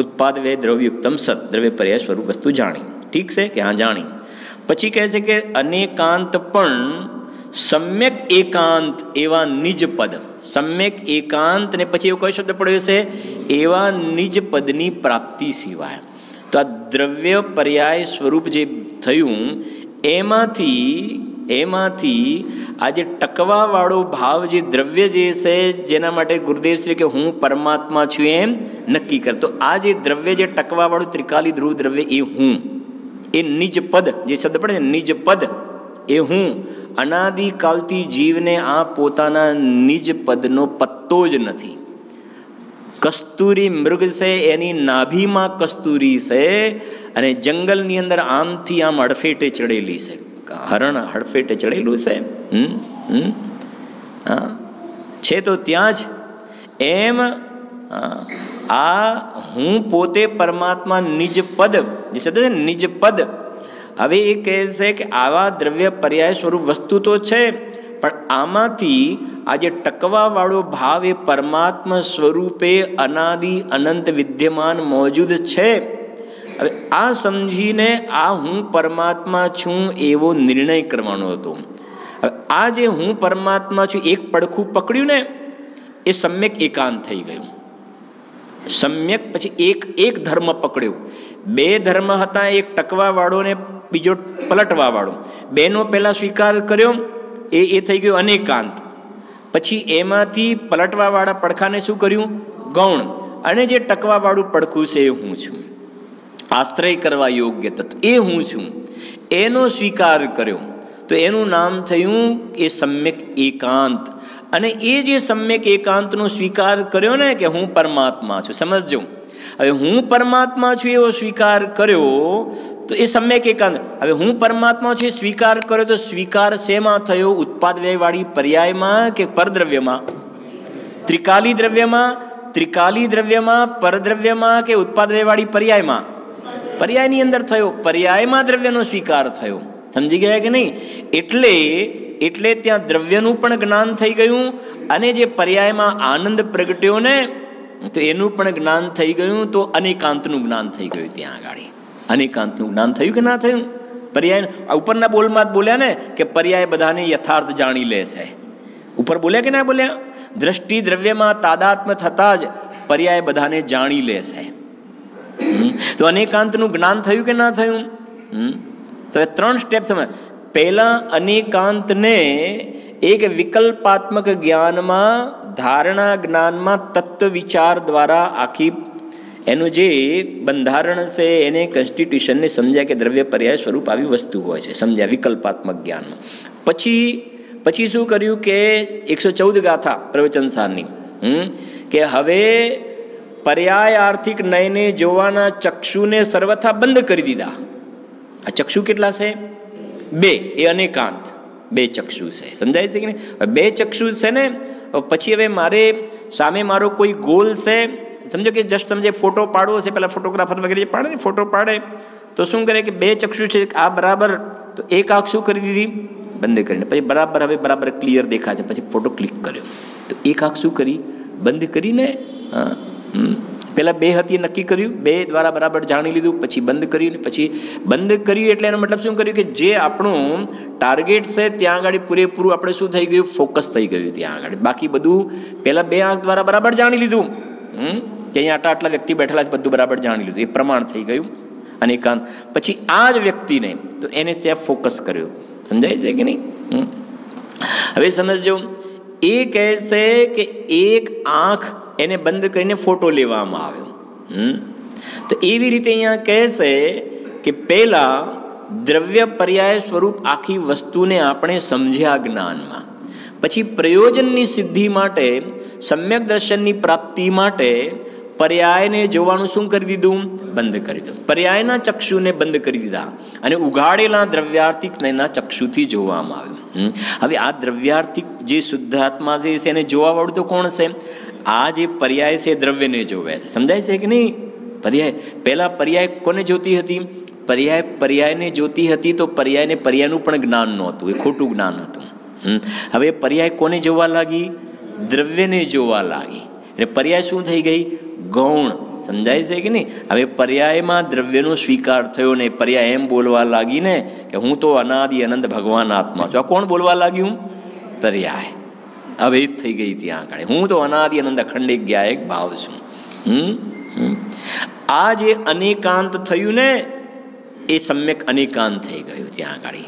ઉત્પાદ વ્યય દ્રવ્યુક્તમ સત, દ્રવ્ય પર્યાય સ્વરૂપ વસ્તુ જાણી. ઠીક છે કે? હા, જાણી. પછી કહે છે કે અનેકાંત પણ સમ્યક એકાંત એવા નિજ પદ. સમ્યક એકાંત ને પછી એવો કયો શબ્દ પડ્યો છે? એવા નિજ પદની પ્રાપ્તિ સિવાય. તો આ દ્રવ્ય પર્યાય સ્વરૂપ જે થયું એમાંથી એમાંથી આ જે ટકવાવાળો ભાવ, જે દ્રવ્ય જે છે, જેના માટે ગુરુદેવ શ્રી કે હું પરમાત્મા છું એમ નક્કી કર, તો આ જે દ્રવ્ય, જે ટકવાવાળું ત્રિકાલી ધ્રુવ દ્રવ્ય, એ હું, એ નિજ પદ, જે શબ્દ પડે છે નિજ પદ, એ હું અનાદિકાલથી જીવને આ પોતાના નિજ પદનો પત્તો જ નથી. કસ્તુરી મૃગ છે, એની નાભીમાં કસ્તુરી છે, અને જંગલની અંદર આમથી આમ હડફેટે ચડેલી છે, હરણ હડફેટે ચડેલું છે. હા છે તો ત્યાં જ. એમ આ હું પોતે પરમાત્મા નિજ પદ, જે શબ્દ છે નિજ પદ. હવે એ કહે છે કે આવા દ્રવ્ય પર્યાય સ્વરૂપ વસ્તુ તો છે, પણ આમાંથી આ જે ટકવાવાળો ભાવ એ પરમાત્મા સ્વરૂપે અનાદિ અનંત વિદ્યમાન મોજૂદ છે. હવે આ સમજીને આ હું પરમાત્મા છું એવો નિર્ણય કરવાનો હતો. હવે આ જે હું પરમાત્મા છું એક પડખું પકડ્યું ને, એ સમ્યક એકાંત થઈ ગયું. સમ્યક પછી એક ધર્મ પકડ્યો. બે ધર્મ હતા, એક ટકવાવાળો ને બીજો પલટવાવાળો. બેનો પહેલા સ્વીકાર કર્યો, એ થઈ ગયો અનેકાંત. પછી એમાંથી પલટવાવાળા પડખાને શું કર્યું? ગૌણ. અને જે ટકવાવાળું પડખું છે એ હું છું, આશ્રય કરવા યોગ્ય તત્વ, એ હું છું, એનો સ્વીકાર કર્યો, તો એનું નામ થયું એ સમ્યક એકાંત. અને એ જે સમ્યક એકાંતનો સ્વીકાર કર્યો ને કે હું પરમાત્મા છું, સમજજો. હવે હું પરમાત્મા છું એવો સ્વીકાર કર્યો તો એ સમ્યક એકાંત. હવે હું પરમાત્મા છું સ્વીકાર કર્યો તો સ્વીકાર શેમાં થયો? ઉત્પાદ વ્યયવાળી પર્યાયમાં કે પરદ્રવ્યમાં? ત્રિકાલી દ્રવ્યમાં, ત્રિકાલી દ્રવ્યમાં, પરદ્રવ્યમાં કે ઉત્પાદ વ્યયવાળી પર્યાયમાં? પર્યાયની અંદર થયો, પર્યાયમાં દ્રવ્યનો સ્વીકાર થયો. સમજી ગયા કે નહીં? એટલે ત્યાં દ્રવ્યનું પણ જ્ઞાન થઈ ગયું, અને જે પર્યાયમાં આનંદ પ્રગટ્યો ને તો એનું પણ જ્ઞાન થઈ ગયું. તો અનેકાંતનું જ્ઞાન થઈ ગયું. ત્યાં આગળ અનેકાંતનું જ્ઞાન થયું કે ના થયું? પર્યાય ઉપરના બોલમાં જ બોલ્યા ને કે પર્યાય બધાને યથાર્થ જાણી લે છે. ઉપર બોલ્યા કે ના બોલ્યા? દ્રષ્ટિ દ્રવ્યમાં તાદાત્મ્ય થતા જ પર્યાય બધાને જાણી લે છે. તો અનેકાંતનું જ્ઞાન થયું કે ના થયું? તો એ 3 સ્ટેપ સમજ. પહેલા અનેકાંતને એક વિકલ્પાત્મક જ્ઞાનમાં, ધારણા જ્ઞાનમાં, તત્વ વિચાર દ્વારા આખી એનું જે બંધારણ છે, એને કોન્સ્ટિટ્યુશનને સમજ્યા કે દ્રવ્ય પર્યાય સ્વરૂપ આવી વસ્તુ હોય છે, સમજ્યા વિકલ્પાત્મક જ્ઞાનમાં. પછી શું કર્યું કે 114 ગાથા પ્રવચનસારની, કે હવે પર્યાય આર્થિક નયને જોવાના ચક્ષુને સર્વથા બંધ કરી દીધા. આ ચક્ષુ કેટલા છે? 2. એ અનેકાંત 2 ચક્ષુ છે. સમજાય છે કે નહીં? 2 ચક્ષુ છે ને. પછી હવે મારે સામે મારો કોઈ ગોલ છે, સમજો કે જસ્ટ સમજે ફોટો પાડવો છે, પેલા ફોટોગ્રાફર વગેરે પાડે ને, ફોટો પાડે તો શું કરે કે 2 ચક્ષુ છે, આ બરાબર, તો એક આંખ શું કરી દીધી? બંધ કરીને. પછી બરાબર, હવે બરાબર ક્લિયર દેખાય છે, પછી ફોટો ક્લિક કર્યો. તો એક આંખ શું કરી? બંધ કરીને. પેલા 2 હતી નક્કી કર્યું, 2 દ્વારા બરાબર જાણી લીધું, પછી બંધ કર્યું. પછી બંધ કર્યું એટલે એનો મતલબ શું કર્યું કે જે આપણું ટાર્ગેટ છે ત્યાં આગળ પૂરેપૂરું આપણે શું થઈ ગયું? ફોકસ થઈ ગયું ત્યાં આગળ. બાકી બધું પેલા 2 આંખ દ્વારા બરાબર જાણી લીધું કે અહીંયા આટલા વ્યક્તિ બેઠેલા છે, બધું બરાબર જાણી લીધું, એ પ્રમાણ થઈ ગયું. અને એકાંત પછી આ જ વ્યક્તિને તો એને ત્યાં ફોકસ કર્યું. સમજાય છે કે નહીં? હવે સમજજો. એ કહે છે કે એક આંખ એને બંધ કરીને ફોટો લેવામાં આવ્યો. તો એવી રીતે અહીંયા કહે છે કે પહેલા દ્રવ્ય પર્યાય સ્વરૂપ આખી વસ્તુને આપણે સમજ્યા જ્ઞાનમાં, પછી પ્રયોજનની સિદ્ધિ માટે, સમ્યક દર્શનની પ્રાપ્તિ માટે પર્યાયને જોવાનું શું કરી દીધું? બંધ કરી દીધું. પર્યાયના ચક્ષુને બંધ કરી દીધા અને ઉઘાડેલા દ્રવ્યાર્થિક નયના ચક્ષુથી જોવામાં આવ્યું. હવે આ દ્રવ્યાર્થિક જે શુદ્ધાત્મા છે એને જોવા વાળું તો કોણ છે? આ જે પર્યાય છે દ્રવ્યને જોવે છે. સમજાય છે કે નહીં? પર્યાય પહેલા પર્યાય કોને જોતી હતી? પર્યાયને જોતી હતી, તો પર્યાયને પર્યાયનું પણ જ્ઞાન નહોતું, એ ખોટું જ્ઞાન હતું. હવે પર્યાય કોને જોવા લાગી? દ્રવ્યને જોવા લાગી. એટલે પર્યાય શું થઈ ગઈ? ગૌણ. સમજાય છે કે નહીં? હવે પર્યાયમાં દ્રવ્યનો સ્વીકાર થયો ને પર્યાય એમ બોલવા લાગી ને કે હું તો અનાદિ અનંત ભગવાન આત્મા છું. આ કોણ બોલવા લાગ્યું? પર્યાય. હવે જ થઈ ગઈ ત્યાં આગળ, હું તો અનાદિ અનંત અખંડ ગયા એક ભાવ છું. આ જે અનેકાંત થયું ને એ સમ્યક અનેકાંત થઈ ગયું ત્યાં આગળ.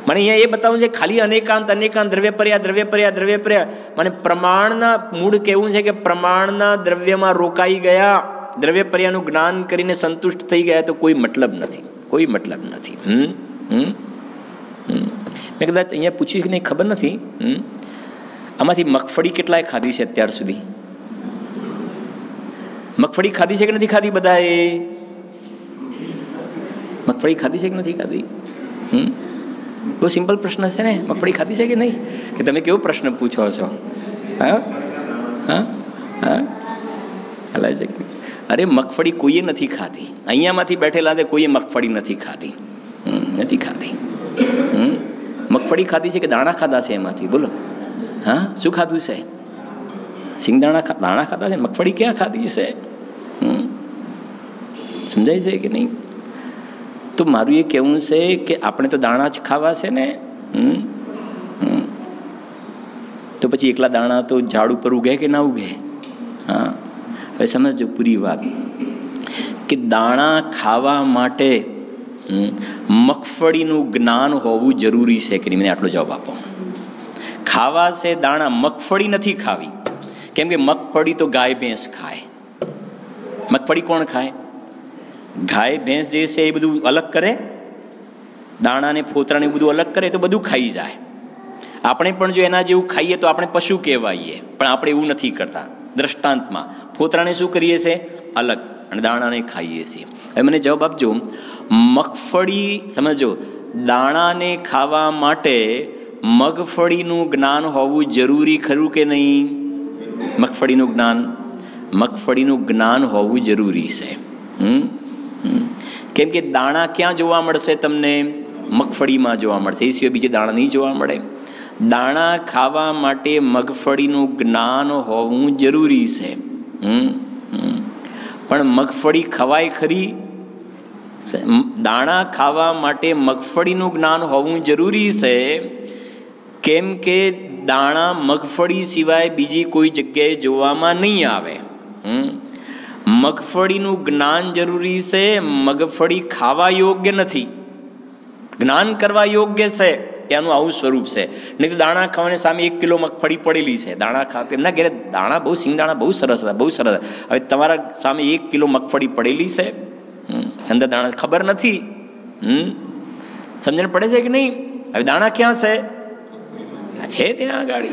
મને અહીંયા એ બતાવું છે ખાલી અનેકાંત અનેકાંત દ્રવ્ય પર્યા દ્રવ્ય પર્યા દ્રવ્ય પર્યા. મને પ્રમાણના મૂળ કેવું છે કે પ્રમાણના દ્રવ્યમાં રોકાઈ ગયા, દ્રવ્ય પર્યાનું જ્ઞાન કરીને સંતુષ્ટ થઈ ગયા તો કોઈ મતલબ નથી, કોઈ મતલબ નથી. મેં કદાચ અહીંયા પૂછ્યું કે નહીં ખબર નથી. આમાંથી મગફળી કેટલાય ખાધી છે અત્યાર સુધી? મગફળી ખાધી છે કે નથી ખાધી? બધાએ મગફળી ખાધી છે કે નથી ખાધી? બહુ સિમ્પલ પ્રશ્ન છે ને, મગફળી ખાધી છે કે નહીં? કે તમે કેવો પ્રશ્ન પૂછો છો? હા હા હા હાલે છે. અરે મગફળી કોઈએ નથી ખાધી. અહીંયામાંથી બેઠેલા છે કોઈએ મગફળી નથી ખાધી, નથી ખાધી. મગફળી ખાધી છે કે દાણા ખાધા છે એમાંથી? બોલો. હા, શું ખાધું છે? સિંગદાણા દાણા ખાધા છે, મગફળી ક્યાં ખાધી છે? સમજાય છે કે નહીં? તો મારું એ કહેવું છે કે આપણે તો દાણા જ ખાવા છે ને. તો પછી એકલા દાણા તો ઝાડ ઉપર ઉગે કે ના ઉગે? હા, હવે સમજો પૂરી વાત કે દાણા ખાવા માટે મગફળીનું જ્ઞાન હોવું જરૂરી છે કે નહીં? મને આટલો જવાબ આપો. ખાવા છે દાણા, મગફળી નથી ખાવી. કેમ કે મગફળી તો ગાય ભેંસ ખાય. મગફળી કોણ ખાય? ગાય ભેંસ જે છે એ બધું અલગ કરે, દાણા ને ફોતરા ને બધું અલગ કરે તો બધું ખાઈ જાય. આપણે પણ જો એના જેવું ખાઈએ તો આપણે પશુ કહેવાઈએ, પણ આપણે એવું નથી કરતા. દ્રષ્ટાંતમાં ફોતરાને શું કરીએ છીએ? અલગ, અને દાણાને ખાઈએ છીએ. હવે મને જવાબ આપજો, મગફળી સમજો, દાણાને ખાવા માટે મગફળીનું જ્ઞાન હોવું જરૂરી ખરું કે નહીં? મગફળીનું જ્ઞાન હોવું જરૂરી છે. કેમ કે દાણા ક્યાં જોવા મળશે તમને? મગફળીમાં જોવા મળશે, એ સિવાય બીજે દાણા નહીં જોવા મળે. દાણા ખાવા માટે મગફળીનું જ્ઞાન હોવું જરૂરી છે. પણ મગફળી ખવાય ખરી? દાણા ખાવા માટે મગફળીનું જ્ઞાન હોવું જરૂરી છે. કેમ કે દાણા મગફળી સિવાય બીજી કોઈ જગ્યાએ જોવામાં નહીં આવે. મગફળીનું જ્ઞાન જરૂરી છે. મગફળી ખાવા યોગ્ય નથી, જ્ઞાન કરવા યોગ્ય છે. ત્યાંનું આવું સ્વરૂપ છે. નહીં તો દાણા ખાવાની સામે 1 કિલો મગફળી પડેલી છે. દાણા ખાવા એમના ઘેરે દાણા બહુ, સિંગદાણા બહુ સરસ હતા, બહુ સરસ. હવે તમારા સામે 1 કિલો મગફળી પડેલી છે, અંદર દાણા ખબર નથી. સમજણ પડે છે કે નહીં? હવે દાણા ક્યાં છે? ત્યાં આગળ.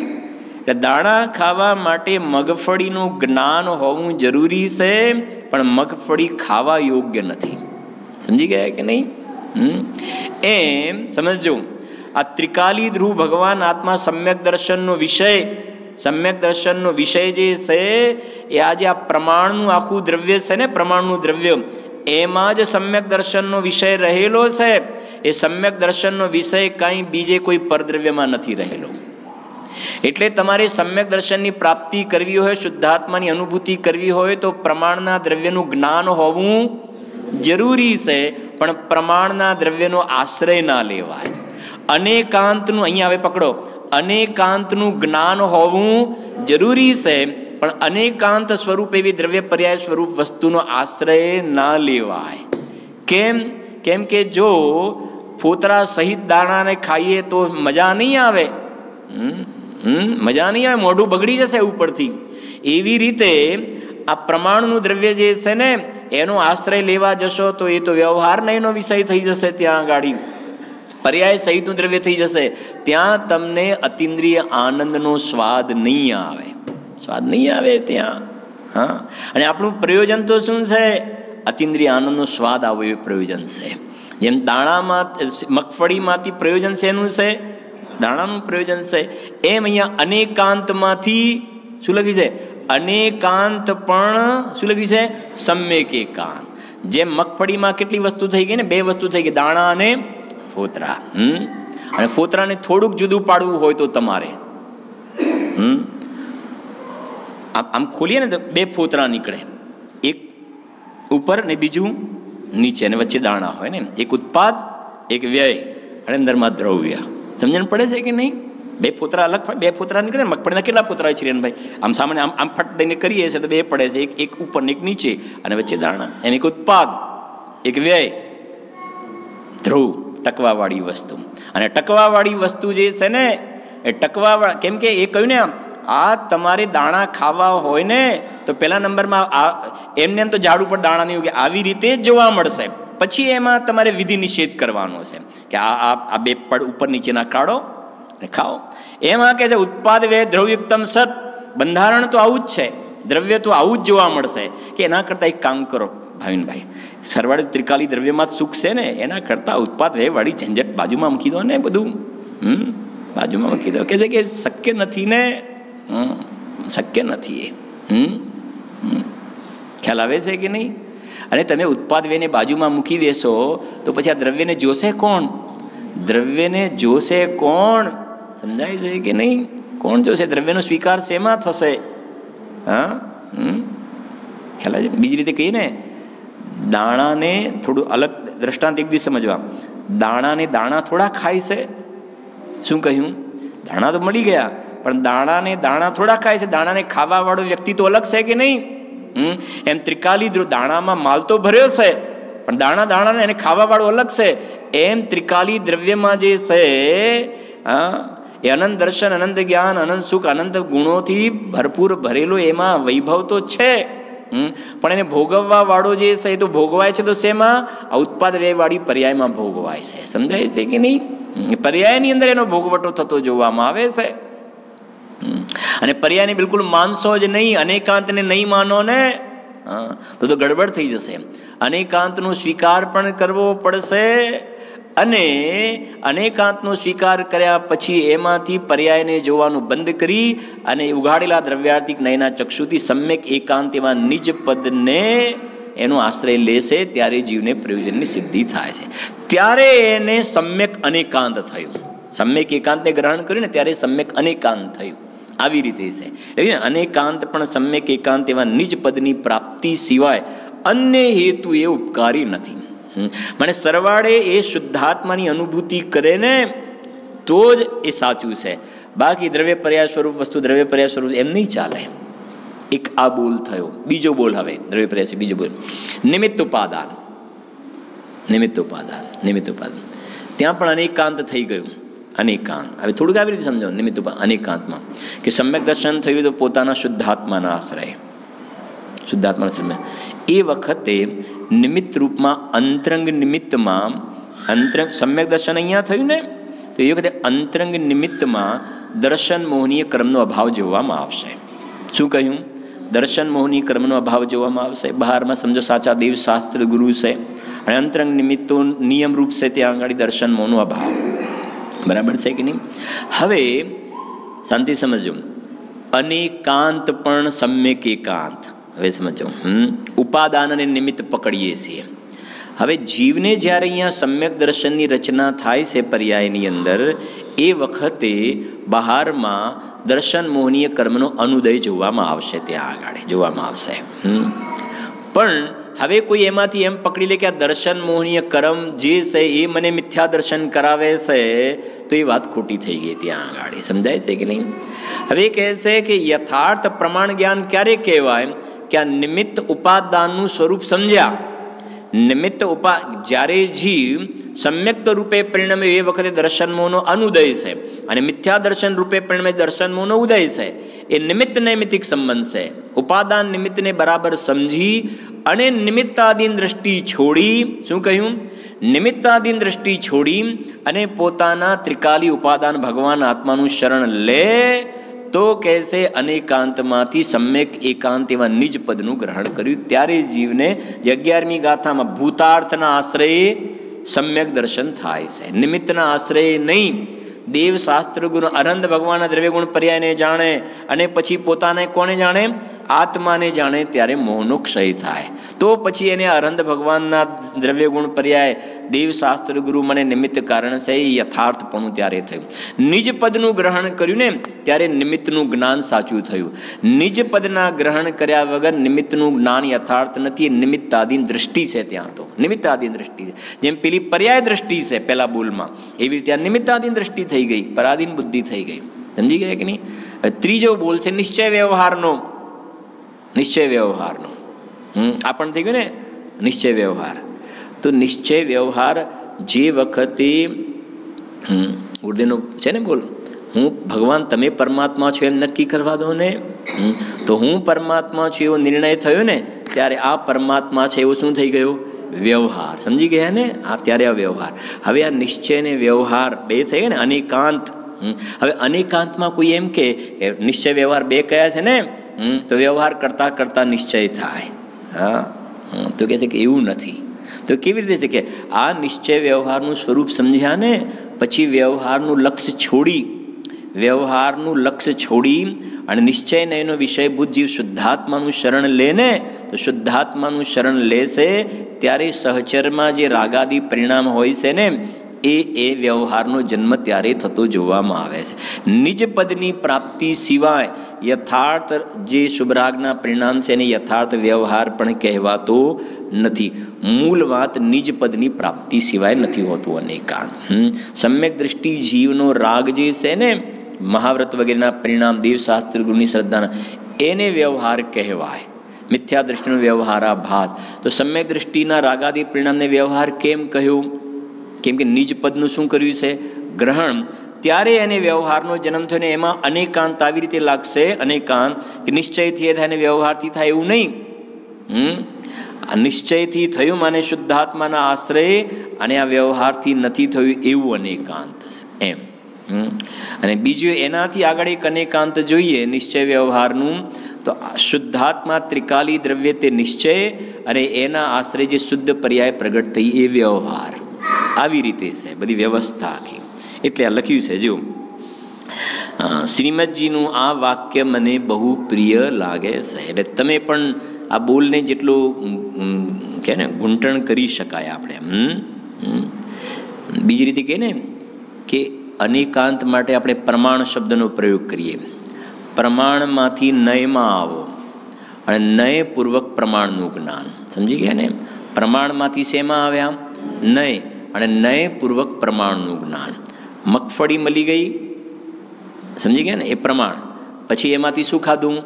એટલે દાણા ખાવા માટે મગફળીનું જ્ઞાન હોવું જરૂરી છે, પણ મગફળી ખાવા યોગ્ય નથી. સમજી ગયા કે નહીં? એમ સમજો, આ ત્રિકાલી ધ્રુવ ભગવાન આત્મા સમ્યક દર્શનનો વિષય, સમ્યક દર્શનનો વિષય જે છે એ આજે આ પ્રમાણનું આખું દ્રવ્ય છે ને, પ્રમાણનું દ્રવ્ય, એમાં જ સમ્યક દર્શનનો વિષય રહેલો છે. એ સમ્યક દર્શનનો વિષય કાંઈ બીજે કોઈ પરદ્રવ્યમાં નથી રહેલો. એટલે તમારે સમ્યક દર્શનની પ્રાપ્તિ કરવી હોય, શુદ્ધાત્માની અનુભૂતિ કરવી હોય તો પ્રમાણના દ્રવ્યનું જ્ઞાન હોવું જરૂરી છે, પણ પ્રમાણના દ્રવ્યનો આશ્રય ના લેવાય. અનેકાંતનું, અહીંયા હવે પકડો, અનેકાંતનું જ્ઞાન હોવું જરૂરી છે, પણ અનેકાંત સ્વરૂપ એવી દ્રવ્ય પર્યાય સ્વરૂપ વસ્તુનો આશ્રય ના લેવાય. કેમ? કેમ કે જો ફોતરા સહિત દાણાને ખાઈએ તો મજા નહીં આવે. મજા નહીં આવે, મોઢું બગડી જશે ઉપરથી. એવી રીતે આ પ્રમાણનું દ્રવ્ય જે છે ને એનો આશ્રય લેવા જશો તો એ તો વ્યવહારના એનો વિષય થઈ જશે. ત્યાં ગાડી પર્યાય સહિતનું દ્રવ્ય થઈ જશે. ત્યાં તમને અતિન્દ્રિય આનંદનો સ્વાદ નહીં આવે, સ્વાદ નહીં આવે ત્યાં. હા, અને આપણું પ્રયોજન તો શું છે? અતિન્દ્રિય આનંદનો સ્વાદ આવો એ પ્રયોજન છે. જેમ દાણામાં, મગફળીમાંથી પ્રયોજન શેનું છે? દાણાનું પ્રયોજન છે. એમ અહીંયા અનેકાંતમાંથી શું લખ્યું છે? અનેકાંત પણ શું લખ્યું છે? સમ્યક એકાંત. જેમ મગફળીમાં કેટલી વસ્તુ થઈ ગઈ ને? 2 વસ્તુ થઈ ગઈ, દાણા અને ફોતરા. અને ફોતરાને થોડુંક જુદું પાડવું હોય તો તમારે આમ ખોલીએ ને તો 2 ફોતરા નીકળે, એક ઉપર ને બીજું નીચે, અને વચ્ચે દાણા હોય ને. એક ઉત્પાદ, એક વ્યય, અને અંદરમાં દ્રવ્ય. સમજણ પડે છે કે નહીં? 2 ફોતરા અલગ, 2 ફોતરા નીકળે. મગફળીના કેટલા ફોતરા હોય છે ભાઈ? આમ સામાન્ય આમ ફટ દઈને કરીએ છીએ તો 2 પડે છે, એક ઉપર ને એક નીચે, અને વચ્ચે દાણા. એમ એક ઉત્પાદ, એક વ્યય, ધ્રુવ. ટકવાવાળી વસ્તુ. અને ટકવાવાળી વસ્તુ જે છે ને એ ટકવાવાળા, કેમ કે એ કહ્યું ને આમ, આ તમારે દાણા ખાવા હોય ને તો પહેલા નંબરમાં એમને એમ તો ઝાડ ઉપર દાણા નહીં ઉગે, આવી રીતે જ જોવા મળશે. પછી એમાં તમારે વિધિ નિષેધ કરવાનો છે કે આ બે પડ ઉપર નીચેના કાઢો ને ખાઓ. એમાં કે છે ઉત્પાદ વે દ્રવ્યુક્તમ સત, બંધારણ તો આવું જ છે, દ્રવ્ય તો આવું જ જોવા મળશે. કે એના કરતાં એક કામ કરો ભાવિનભાઈ, સરવાળે ત્રિકાલી દ્રવ્યમાં જ સુખ છે ને, એના કરતાં ઉત્પાદ વે વાળી ઝંઝટ બાજુમાં મૂકી દો ને, બધું બાજુમાં મૂકી દો. કે છે કે શક્ય નથી ને, શક્ય નથી એ. ખ્યાલ આવે છે કે નહીં? અને તમે ઉત્પાદ વેને બાજુમાં મૂકી દેશો તો પછી આ દ્રવ્યને જોશે કોણ? દ્રવ્યને જોશે કોણ? સમજાય છે કે નહીં? કોણ જોશે? દ્રવ્યનો સ્વીકાર શેમાં થશે? હા, ખ્યાલ આવે છે? બીજી રીતે કહીએ ને, દાણાને થોડું અલગ દ્રષ્ટાંત એક દિવસ સમજવા. દાણાને દાણા થોડા ખાય છે. શું કહ્યું? દાણા તો મળી ગયા, પણ દાણાને દાણા થોડા ખાય છે. દાણાને ખાવા વાળો વ્યક્તિ તો અલગ છે કે નહીં? એમ ત્રિકાલી દાણામાં માલ તો ભર્યો છે, પણ દાણાને એને ખાવા વાળો અલગ છે. એમ ત્રિકાલી દ્રવ્યમાં જે છે એ અનંત દર્શન, અનંત જ્ઞાન, અનંત સુખ, અનંત ગુણોથી ભરપૂર ભરેલો એમાં વૈભવ તો છે, પણ એને ભોગવવા વાળો જે છે એ તો ભોગવાય છે તો શેમાં? આ ઉત્પાદ વ્યય વાળી પર્યાયમાં ભોગવાય છે. સમજાય છે કે નહીં? પર્યાયની અંદર એનો ભોગવટો થતો જોવામાં આવે છે. અને પર્યાયને બિલકુલ માનશો જ નહીં, અનેકાંતને નહીં માનો ને તો ગડબડ થઈ જશે. અનેકાંતનો સ્વીકાર પણ કરવો પડશે, અને અનેકાંતનો સ્વીકાર કર્યા પછી એમાંથી પર્યાયને જોવાનું બંધ કરી અને ઉઘાડેલા દ્રવ્યાર્થિક નયના ચક્ષુથી સમ્યક એકાંત એવા નિજ પદને એનો આશ્રય લેશે, ત્યારે જીવને પ્રયોજનની સિદ્ધિ થાય છે. ત્યારે એને સમ્યક અનેકાંત થયું. સમ્યક એકાંતને ગ્રહણ કર્યું ને ત્યારે સમ્યક અનેકાંત થયું. આવી રીતે છે. એટલે અનેકાંત પણ સમ્યક એકાંત એવા નિજ પદની પ્રાપ્તિ સિવાય અન્ય હેતુ એ ઉપકારી નથી. મને સરવાળે એ શુદ્ધાત્માની અનુભૂતિ કરે ને તો જ એ સાચું છે. બાકી દ્રવ્ય પર્યાય સ્વરૂપ વસ્તુ દ્રવ્ય પર્યાય સ્વરૂપ એમ નહીં ચાલે. એક આ બોલ થયો. બીજો બોલ હવે દ્રવ્ય પર્યાય છે. બીજો બોલ નિમિત્ત ઉપાદાન. નિમિત્ત ઉપાદાન, નિમિત્ત ઉપાદાન. ત્યાં પણ અનેકાંત થઈ ગયું. અનેકાંત હવે થોડુંક આવી રીતે સમજાવો. નિમિત્ત અનેકાંતમાં કે સમ્યક દર્શન થયું તો પોતાના શુદ્ધાત્માના આશ્રય, શુદ્ધાત્માના આશ્રય. એ વખતે નિમિત્ત રૂપમાં અંતરંગ નિમિત્તમાં સમ્યક દર્શન અહીંયા થયું ને, તો એ વખતે અંતરંગ નિમિત્તમાં દર્શન મોહનીય કર્મનો અભાવ જોવામાં આવશે. શું કહ્યું? દર્શન મોહનીય કર્મનો અભાવ જોવામાં આવશે. બહારમાં સમજો સાચા દેવ શાસ્ત્ર ગુરુ છે, અને અંતરંગ નિમિત્તો નિયમ રૂપ છે, ત્યાં આગળ દર્શન મોહનો અભાવ. બરાબર છે કે નહીં? હવે શાંતિ સમજો. અનેકાંત પણ સમ્યક એકાંત. હવે સમજો, ઉપાદાન અને નિમિત્ત પકડીએ છીએ. હવે જીવને જ્યારે અહીંયા સમ્યક દર્શનની રચના થાય છે પર્યાયની અંદર, એ વખતે બહારમાં દર્શન મોહનીય કર્મનો અનુદય જોવામાં આવશે. ત્યાં આગળ જોવામાં આવશે. પણ હવે કોઈ એમાંથી એમ પકડી લે કે આ દર્શન મોહનીય કર્મ જે છે એ મને મિથ્યા દર્શન કરાવે છે, તો એ વાત ખોટી થઈ ગઈ. ત્યાં આગળ સમજાય છે કે નહીં? હવે કહે છે કે યથાર્થ પ્રમાણ જ્ઞાન ક્યારે કહેવાય? કે આ નિમિત્ત ઉપાદાનનું સ્વરૂપ સમજ્યા. નિમિત્ત જ્યારે જીવ સમ્યક્ત રૂપે પરિણમે એ વખતે દર્શન મોહનો અનુદય છે, અને મિથ્યા દર્શન રૂપે પરિણમે દર્શન મોહનો ઉદય છે. એ નિમિત્ત નૈમિતિક સંબંધ છે. ઉપાદાન નિમિત્તને બરાબર સમજી અને નિમિત્તાધીન દ્રષ્ટિ છોડી, શું કહ્યું? નિમિત્તાધીન દ્રષ્ટિ છોડી અને પોતાના ત્રિકાલી ઉપાદાન ભગવાન આત્માનું શરણ લે તો કહેશે અનેકાંતમાંથી સમ્યક એકાંત એવા નિજ પદનું ગ્રહણ કર્યું. ત્યારે જીવને 11મી ગાથામાં ભૂતાર્થના આશ્રયે સમ્યક દર્શન થાય છે. નિમિત્તના આશ્રયે નહીં. દેવ શાસ્ત્ર ગુણ અનંત ભગવાનના દ્રવ્યગુણ પર્યાયને જાણે અને પછી પોતાને કોને જાણે? આત્માને જાણે. ત્યારે મોહનો ક્ષય થાય. તો પછી એને અનંત ભગવાનના દ્રવ્યગુણ પર્યાય દેવ શાસ્ત્ર ગુરુ મને નિમિત્ત કારણ છે એ યથાર્થપણું ત્યારે થયું. નિજ પદનું ગ્રહણ કર્યું ને ત્યારે નિમિત્તનું જ્ઞાન સાચું થયું. નિજ પદના ગ્રહણ કર્યા વગર નિમિત્તનું જ્ઞાન યથાર્થ નથી. નિમિત્તાધીન દ્રષ્ટિ છે. ત્યાં તો નિમિત્તાધીન દ્રષ્ટિ છે. જેમ પેલી પર્યાય દ્રષ્ટિ છે પહેલા બોલમાં, એવી રીતે નિમિત્તાધીન દ્રષ્ટિ થઈ ગઈ, પરાધીન બુદ્ધિ થઈ ગઈ. સમજી ગયા કે નહીં? ત્રીજો બોલ છે નિશ્ચય વ્યવહારનો. નિશ્ચય વ્યવહારનો આ પણ થઈ ગયો ને નિશ્ચય વ્યવહાર. તો નિશ્ચય વ્યવહાર જે વખતે ગુરુદેવનો છે ને બોલ, હું ભગવાન તમે પરમાત્મા છો એમ નક્કી કરવા દો ને, તો હું પરમાત્મા છું એવો નિર્ણય થયો ને ત્યારે આ પરમાત્મા છે એવું શું થઈ ગયું? વ્યવહાર. સમજી ગયા ને? આ ત્યારે આ વ્યવહાર. હવે આ નિશ્ચય ને વ્યવહાર બે થઈ ગયા ને, અનેકાંત. હવે અનેકાંતમાં કોઈ એમ કે નિશ્ચય વ્યવહાર બે કયા છે ને, તો વ્યવહાર કરતા કરતા નિશ્ચય થાય. હા, તો કહે છે કે એવું નથી. તો કેવી રીતે છે કે આ નિશ્ચય વ્યવહારનું સ્વરૂપ સમજ્યા ને પછી વ્યવહારનું લક્ષ્ય છોડી અને નિશ્ચયને એનો વિષયભૂત જીવ શુદ્ધાત્માનું શરણ લે ને, તો શુદ્ધાત્માનું શરણ લેશે ત્યારે સહચરમાં જે રાગાદી પરિણામ હોય છે ને એ વ્યવહારનો જન્મ ત્યારે થતો જોવામાં આવે છે. નિજ પદની પ્રાપ્તિ સિવાય યથાર્થ જે શુભરાગના પરિણામ છે એને યથાર્થ વ્યવહાર પણ કહેવાતો નથી. મૂળ વાત નિજ પદની પ્રાપ્તિ સિવાય નથી હોતું અનેકાંત. સમ્યક દ્રષ્ટિ જીવનો રાગ જે છે ને, મહાવ્રત વગેરેના પરિણામ, દેવશાસ્ત્ર, ગુરુની શ્રદ્ધાના, એને વ્યવહાર કહેવાય. મિથ્યા દ્રષ્ટિનો વ્યવહારાભાસ. તો સમ્યક દ્રષ્ટિના રાગાદી પરિણામને વ્યવહાર કેમ કહ્યું? કેમ કે નિજ પદનું શું કર્યું છે? ગ્રહણ. ત્યારે એને વ્યવહારનો જન્મ થયો ને એમાં અનેકાંત આવી રીતે લાગશે. અનેકાંત કે નિશ્ચયથી થાય ને વ્યવહારથી થાય એવું નહીં. નિશ્ચયથી થયું માને શુદ્ધાત્માના આશ્રય, અને આ વ્યવહારથી નથી થયું એવું અનેકાંત છે એમ. અને બીજું એનાથી આગળ એક અનેકાંત જોઈએ નિશ્ચય વ્યવહારનું, તો શુદ્ધાત્મા ત્રિકાલી દ્રવ્ય તે નિશ્ચય અને એના આશ્રય જે શુદ્ધ પર્યાય પ્રગટ થઈ એ વ્યવહાર. આવી રીતે છે બધી વ્યવસ્થા આખી. એટલે આ લખ્યું છે જો શ્રીમદજીનું આ વાક્ય મને બહુ પ્રિય લાગે છે. એટલે તમે પણ આ બોલને જેટલું કે ને ઘૂંટણ કરી શકાય આપણે. બીજી રીતે કહે ને કે અનેકાંત માટે આપણે પ્રમાણ શબ્દનો પ્રયોગ કરીએ. પ્રમાણમાંથી નયમાં આવો અને નયપૂર્વક પ્રમાણનું જ્ઞાન. સમજી ગયા ને? પ્રમાણમાંથી શેમાં આવ્યા? નય, અને નયપૂર્વક પ્રમાણનું જ્ઞાન. મગફળી મળી ગઈ, સમજી ગયા ને? એ પ્રમાણ. પછી એમાંથી શું ખાધું?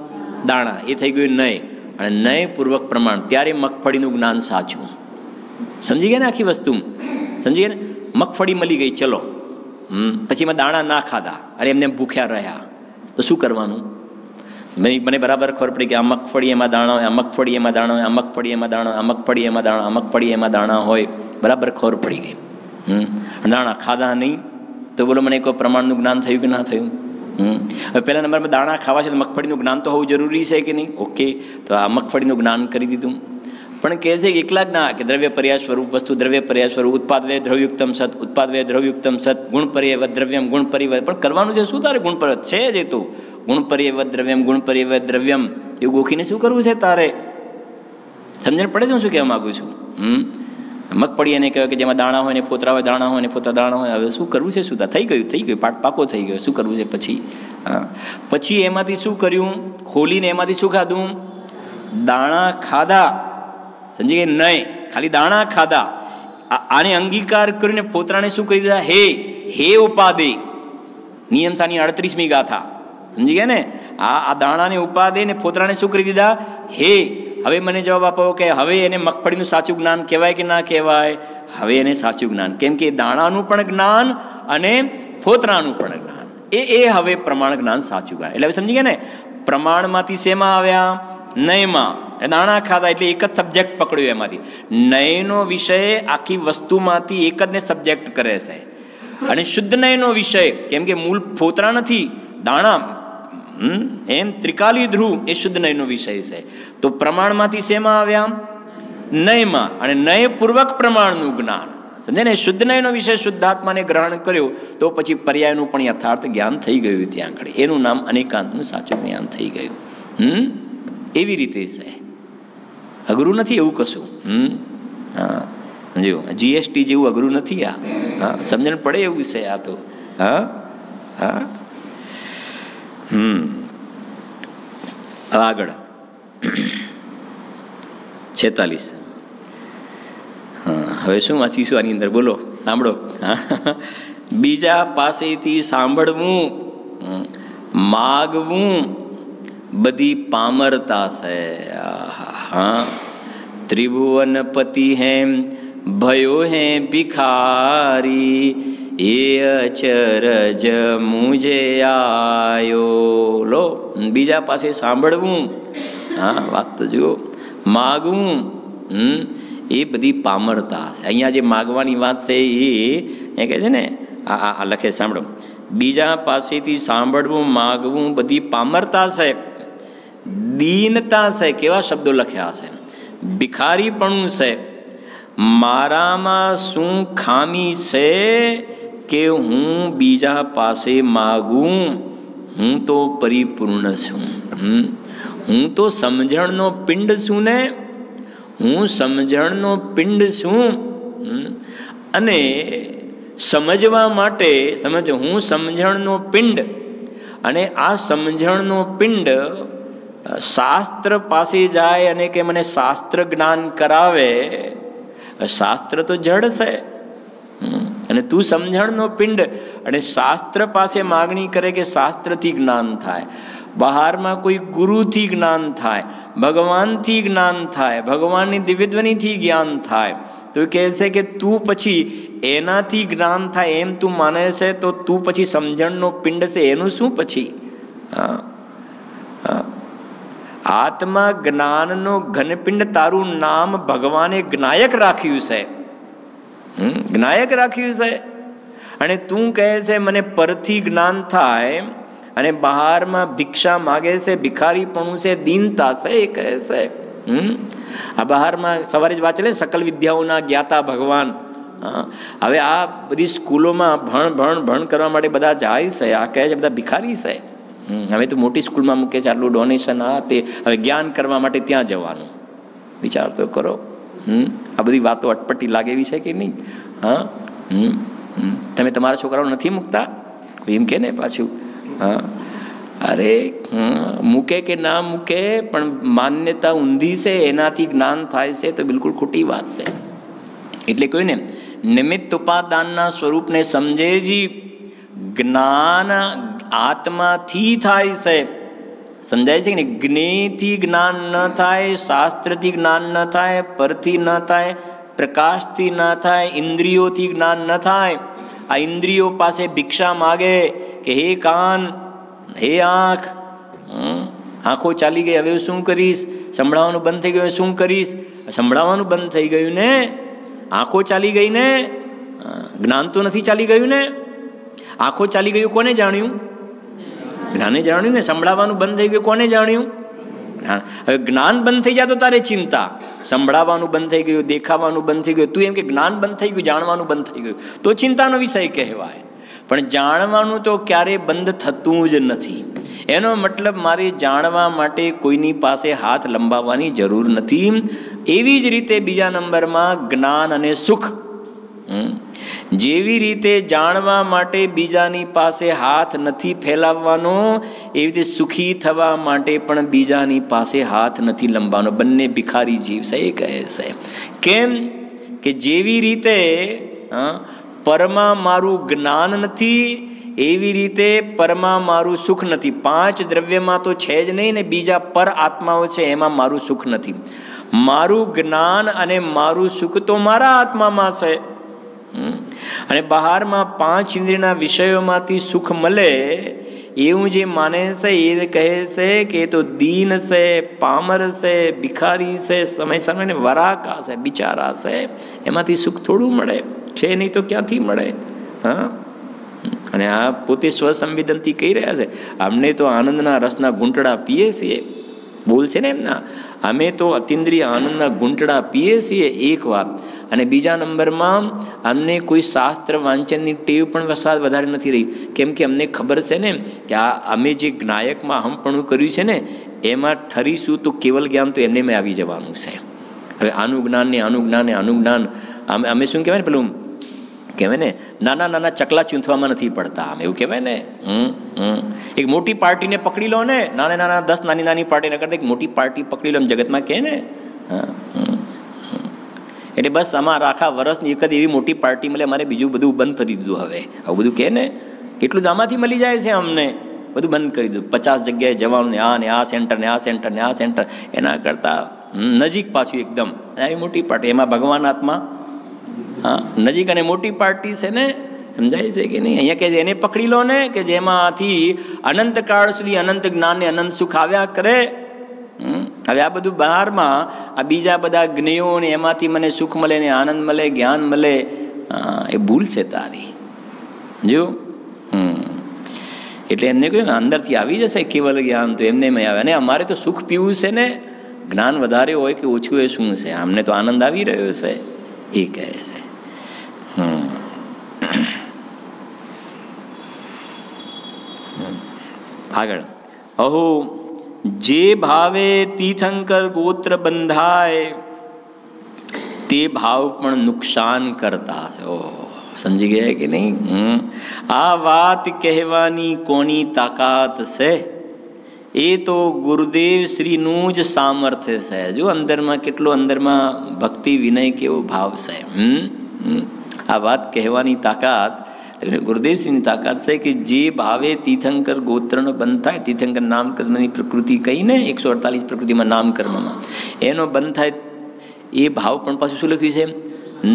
દાણા. એ થઈ ગયું નય, અને નયપૂર્વક પ્રમાણ. ત્યારે મગફળીનું જ્ઞાન સાચું. સમજી ગયા ને આખી વસ્તુ? સમજી ગયા ને? મગફળી મળી ગઈ, ચલો. પછી એમાં દાણા ના ખાધા અને એમને ભૂખ્યા રહ્યા તો શું કરવાનું? મને બરાબર ખબર પડી કે આ મગફળી એમાં દાણા હોય, આ મગફળી એમાં દાણા હોય, આ મગફળી એમાં દાણા, આ મગફળી એમાં દાણા, આ મગફળી એમાં દાણા હોય. બરાબર ખબર પડી ગઈ. દાણા ખાધા નહીં તો બોલો મને કોઈ પ્રમાણનું જ્ઞાન થયું કે ના થયું? હવે પહેલા નંબરમાં દાણા ખાવા છે તો મગફળીનું જ્ઞાન તો હોવું જરૂરી છે કે નહીં? ઓકે, તો આ મગફળીનું જ્ઞાન કરી દીધું. પણ કહે છે કે એકલા જ ના, કે દ્રવ્ય પર્યાય સ્વરૂપ વસ્તુ, દ્રવ્ય પર્યાય સ્વરૂપ, ઉત્પાદ વે દ્રવ્યુક્તમ સત, ઉત્પાદ વે દ્રવ્યુક્તમ સત, ગુણ પર્યાય દ્રવ્યમ, ગુણ પરિવર્ત. પણ કરવાનું છે શું તારે? ગુણ પરિવર્ત છે જ એ તો. ગુણ પર્યાય દ્રવ્યમ, ગુણ પર્યાય દ્રવ્યમ એવું ગોખીને શું કરવું છે તારે? સમજણ પડે છે હું શું કહેવા માગું છું? મગફળી એને કહેવાય કે જેમાં દાણા હોય ને ફોતરા હોય, દાણા હોય ને ફોતરા દાણા હોય. હવે શું કરવું છે? શું થઈ ગયું પાટ પાકો થઈ ગયો. શું કરવું છે પછી? પછી એમાંથી શું કર્યું? ખોલીને એમાંથી શું ખાધું? દાણા ખાધા. સમજી ગયા? નહીં, ખાલી દાણા ખાધા. આને અંગીકાર કરીને ફોતરાને શું કરી દીધા? હે ઉપાદે. નિયમ સાની 38મી ગાથા. સમજી ગયા ને? આ દાણાને ઉપાદે ને ફોતરાને શું કરી દીધા? હે. હવે મને જવાબ આપો કે હવે એને મગફળીનું સાચું જ્ઞાન કહેવાય કે ના કહેવાય? હવે એને સાચું જ્ઞાન. કેમ કે દાણાનું પણ જ્ઞાન અને ફોતરાનું પણ જ્ઞાન એ હવે પ્રમાણ જ્ઞાન સાચું જ્ઞાન. એટલે હવે સમજી ગયા ને? પ્રમાણમાંથી શેમાં આવ્યા? નયમાં. દાણા ખાધા એટલે એક જ સબ્જેક્ટ પકડ્યો એમાંથી. નયનો વિષય આખી વસ્તુમાંથી એક જ ને સબ્જેક્ટ કરે છે, અને શુદ્ધ નયનો વિષય કેમ કે મૂળ ફોતરા નથી, દાણા એમ ત્રિકાલી ધ્રુવ એ શુદ્ધ નયનો વિષય છે. તો પ્રમાણમાંથી શેમાં આવ્યા? નયમાં, અને નયપૂર્વક પ્રમાણનું જ્ઞાન. સમજે ને? શુદ્ધ નયનો વિષય શુદ્ધાત્માને ગ્રહણ કર્યો તો પછી પર્યાયનું પણ યથાર્થ જ્ઞાન થઈ ગયું ત્યાં આગળ. એનું નામ અનેકાંતનું સાચું જ્ઞાન થઈ ગયું. એવી રીતે છે, અઘરું નથી એવું કશું. હા, જો જીએસટી જેવું અઘરું નથી આ. હા, સમજણ પડે એવું છે આ તો. હા હા. આગળ 46. હવે શું વાંચીશું આની અંદર? બોલો, સાંભળો. બીજા પાસેથી સાંભળવું, માગવું બધી પામરતા છે. હા, ત્રિભુવનપતિ હે भयो હે ભિખારી એ અચરજ મુજે આયો. લો, બીજા પાસે સાંભળવું, હા વાત તો જુઓ, માગવું, એ બધી પામરતા છે. અહીંયા જે માગવાની વાત છે એ કહે છે ને, આ લખે સાંભળો, બીજા પાસેથી સાંભળવું માગવું બધી પામરતા છે, દીનતા છે. કેવા શબ્દો લખ્યા છે, ભિખારીપણું છે. મારામાં શું ખામી છે કે હું બીજા પાસે માગું? હું તો પરિપૂર્ણ છું. હું તો સમજણનો પિંડ છું ને, હું સમજણનો પિંડ છું. અને સમજવા માટે સમજો, હું સમજણનો પિંડ, અને આ સમજણનો પિંડ શાસ્ત્ર પાસે જાય અને કે મને શાસ્ત્ર જ્ઞાન કરાવે. શાસ્ત્ર તો જડ છે, અને તું સમજણનો પિંડ, અને શાસ્ત્ર પાસે માગણી કરે કે શાસ્ત્રથી જ્ઞાન થાય. બહારમાં કોઈ ગુરુથી જ્ઞાન થાય, ભગવાનથી જ્ઞાન થાય, ભગવાનની દિવ્યધ્વનિથી જ્ઞાન થાય, તો કહે છે કે તું પછી એનાથી જ્ઞાન થાય એમ તું માને છે, તો તું પછી સમજણનો પિંડ છે એનું શું પછી? આત્મા જ્ઞાનનો ઘનપિંડ, તારું નામ ભગવાને જ્ઞાયક રાખ્યું છે, જ્ઞાયક રાખ્યું છે. અને તું કહે છે મને પરથી જ્ઞાન થાય, અને બહારમાં ભિક્ષા માગે છે, ભિખારીપણું છે, દીનતા છે. એ કહે છે આ બહારમાં સવારે જ વાંચે સકલ વિદ્યાઓના જ્ઞાતા ભગવાન. હવે આ બધી સ્કૂલોમાં ભણ કરવા માટે બધા જાય છે, આ કહે છે બધા ભિખારી છે. હવે તો મોટી સ્કૂલમાં મૂકે છે, આટલું ડોનેશન આ તે, હવે જ્ઞાન કરવા માટે ત્યાં જવાનું. વિચાર તો કરો. આ બધી વાતો અટપટી લાગે એવી છે કે નહીં? હા, તમે તમારા છોકરાઓ નથી મૂકતા? કોઈ એમ કે ને પાછું, હા અરે મૂકે કે ના મૂકે, પણ માન્યતા ઊંધી છે, એનાથી જ્ઞાન થાય છે, તો બિલકુલ ખોટી વાત છે. એટલે કહ્યું ને, નિમિત્ત ઉપાદાનના સ્વરૂપને સમજે જી. જ્ઞાન આત્માથી થાય છે, સમજાય છે કે નહીં? જ્ઞેયથી જ્ઞાન ન થાય, શાસ્ત્રથી જ્ઞાન ન થાય, પરથી ન થાય, પ્રકાશથી ન થાય, ઇન્દ્રિયોથી જ્ઞાન ન થાય. આ ઇન્દ્રિયો પાસે ભિક્ષા માગે કે હે કાન, હે આંખ, આંખો ચાલી ગઈ, હવે શું કરીશ? સંભળાવાનું બંધ થઈ ગયું, શું કરીશ? સંભળાવાનું બંધ થઈ ગયું ને, આંખો ચાલી ગઈ ને, જ્ઞાન તો નથી ચાલી ગયું ને. આંખો ચાલી ગયું કોને જાણ્યું? જ્ઞાને જાણ્યું ને. સંભળાવાનું બંધ થઈ ગયું કોને જાણ્યું? હવે જ્ઞાન બંધ થઈ જાય તો તારે ચિંતા. સંભળાવાનું બંધ થઈ ગયું, દેખાવાનું બંધ થઈ ગયું, તું એમ કે જ્ઞાન બંધ થઈ ગયું, જાણવાનું બંધ થઈ ગયું, તો ચિંતાનો વિષય કહેવાય. પણ જાણવાનું તો ક્યારેય બંધ થતું જ નથી. એનો મતલબ મારે જાણવા માટે કોઈની પાસે હાથ લંબાવવાની જરૂર નથી. એવી જ રીતે બીજા નંબરમાં જ્ઞાન અને સુખ, જેવી રીતે જાણવા માટે બીજાની પાસે હાથ નથી ફેલાવવાનો, એવી રીતે સુખી થવા માટે પણ બીજાની પાસે હાથ નથી લંબાવવાનો. બંને ભિખારી જીવ છે. એ કહે છે કેમ કે જેવી રીતે પરમાં મારું જ્ઞાન નથી, એવી રીતે પરમાં મારું સુખ નથી. પાંચ દ્રવ્યમાં તો છે જ નહીં ને, બીજા પર આત્માઓ છે, એમાં મારું સુખ નથી. મારું જ્ઞાન અને મારું સુખ તો મારા આત્મામાં છે. અને બહારમાં પાંચ ઇન્દ્રિયના વિષયોમાંથી સુખ મળે એવું જે માને છે એ કહે છે કે એ તો દીન છે, પામર છે, ભિખારી છે, સમય સમયને વરાકા છે, બિચારા છે. એમાંથી સુખ થોડું મળે છે, નહીં તો ક્યાંથી મળે? હા, અને આ પોતે સ્વસંવેદનથી કહી રહ્યા છે, અમને તો આનંદના રસના ઘૂંટડા પીએ છીએ. બોલ છે ને એમના, અમે તો અતિન્દ્રિય આનંદના ઘૂંટડા પીએ છીએ. એક વાત. અને બીજા નંબરમાં અમને કોઈ શાસ્ત્ર વાંચનની ટેવ પણ વધારે નથી રહી. કેમ કે અમને ખબર છે ને કે આ અમે જે જ્ઞાયકમાં હમપણું કર્યું છે ને, એમાં ઠરીશું તો કેવલ જ્ઞાન તો એમને આવી જવાનું છે. હવે આનું જ્ઞાન ને આનું જ્ઞાન ને આનું જ્ઞાન, અમે શું કહેવાય ને, પેલું કહેવાય ને, નાના નાના ચકલા ચૂંથવામાં નથી પડતા. આમ એવું કહેવાય ને, એક મોટી પાર્ટીને પકડી લો ને, નાના નાના 10 નાની નાની પાર્ટીને કરતા એક મોટી પાર્ટી પકડી લો એમ જગતમાં કહે ને. એટલે બસ આમાં આખા વર્ષની એક જ એવી મોટી પાર્ટી મળે, અમારે બીજું બધું બંધ કરી દીધું. હવે આવું બધું કહે ને, એટલું જ આમાંથી મળી જાય છે અમને, બધું બંધ કરી દીધું. 50 જગ્યાએ જવાનું, ને આ સેન્ટર ને આ સેન્ટર ને આ સેન્ટર, એના કરતાં નજીક પાછું એકદમ આવી મોટી પાર્ટી, એમાં ભગવાન આત્મા હા, નજીક અને મોટી પાર્ટી છે ને, સમજાય છે કે નહીં? અહીંયા કે એને પકડી લો ને, કે જેમાંથી અનંતકાળ સુધી અનંત જ્ઞાન ને અનંત સુખ આવ્યા કરે. હવે આ બધું બહારમાં આ બીજા બધા જ્ઞેયો ને એમાંથી મને સુખ મળે ને આનંદ મળે, જ્ઞાન મળે, એ ભૂલ છે તારી. જો એટલે એમને કહ્યું ને અંદરથી આવી જશે કેવલ જ્ઞાન, તો એમને આવે. અને અમારે તો સુખ પીવું છે ને, જ્ઞાન વધારે હોય કે ઓછું એ શું છે, અમને તો આનંદ આવી રહ્યો છે, એ કહે છે. આગળ, અહો જે ભાવે તીર્થંકર ગોત્ર બંધાય તે ભાવ પણ નુકસાન કરતા છે. ઓહો, સમજી ગયા કે નહીં? આ વાત કહેવાની કોની તાકાત છે? એ તો ગુરુદેવ શ્રીનું જ સામર્થ્ય છે. જો અંદરમાં કેટલો અંદરમાં ભક્તિ વિનય કેવો ભાવ છે. આ વાત કહેવાની તાકાત ગુરુદેવ શ્રીની તાકાત છે કે જે ભાવે તીર્થંકર ગોત્રનો બંધ થાય, તીર્થંકર નામકર્મની પ્રકૃતિ કહીને 148 પ્રકૃતિમાં નામકર્મમાં એનો બંધ થાય, એ ભાવ પણ પાછું શું લખ્યું છે?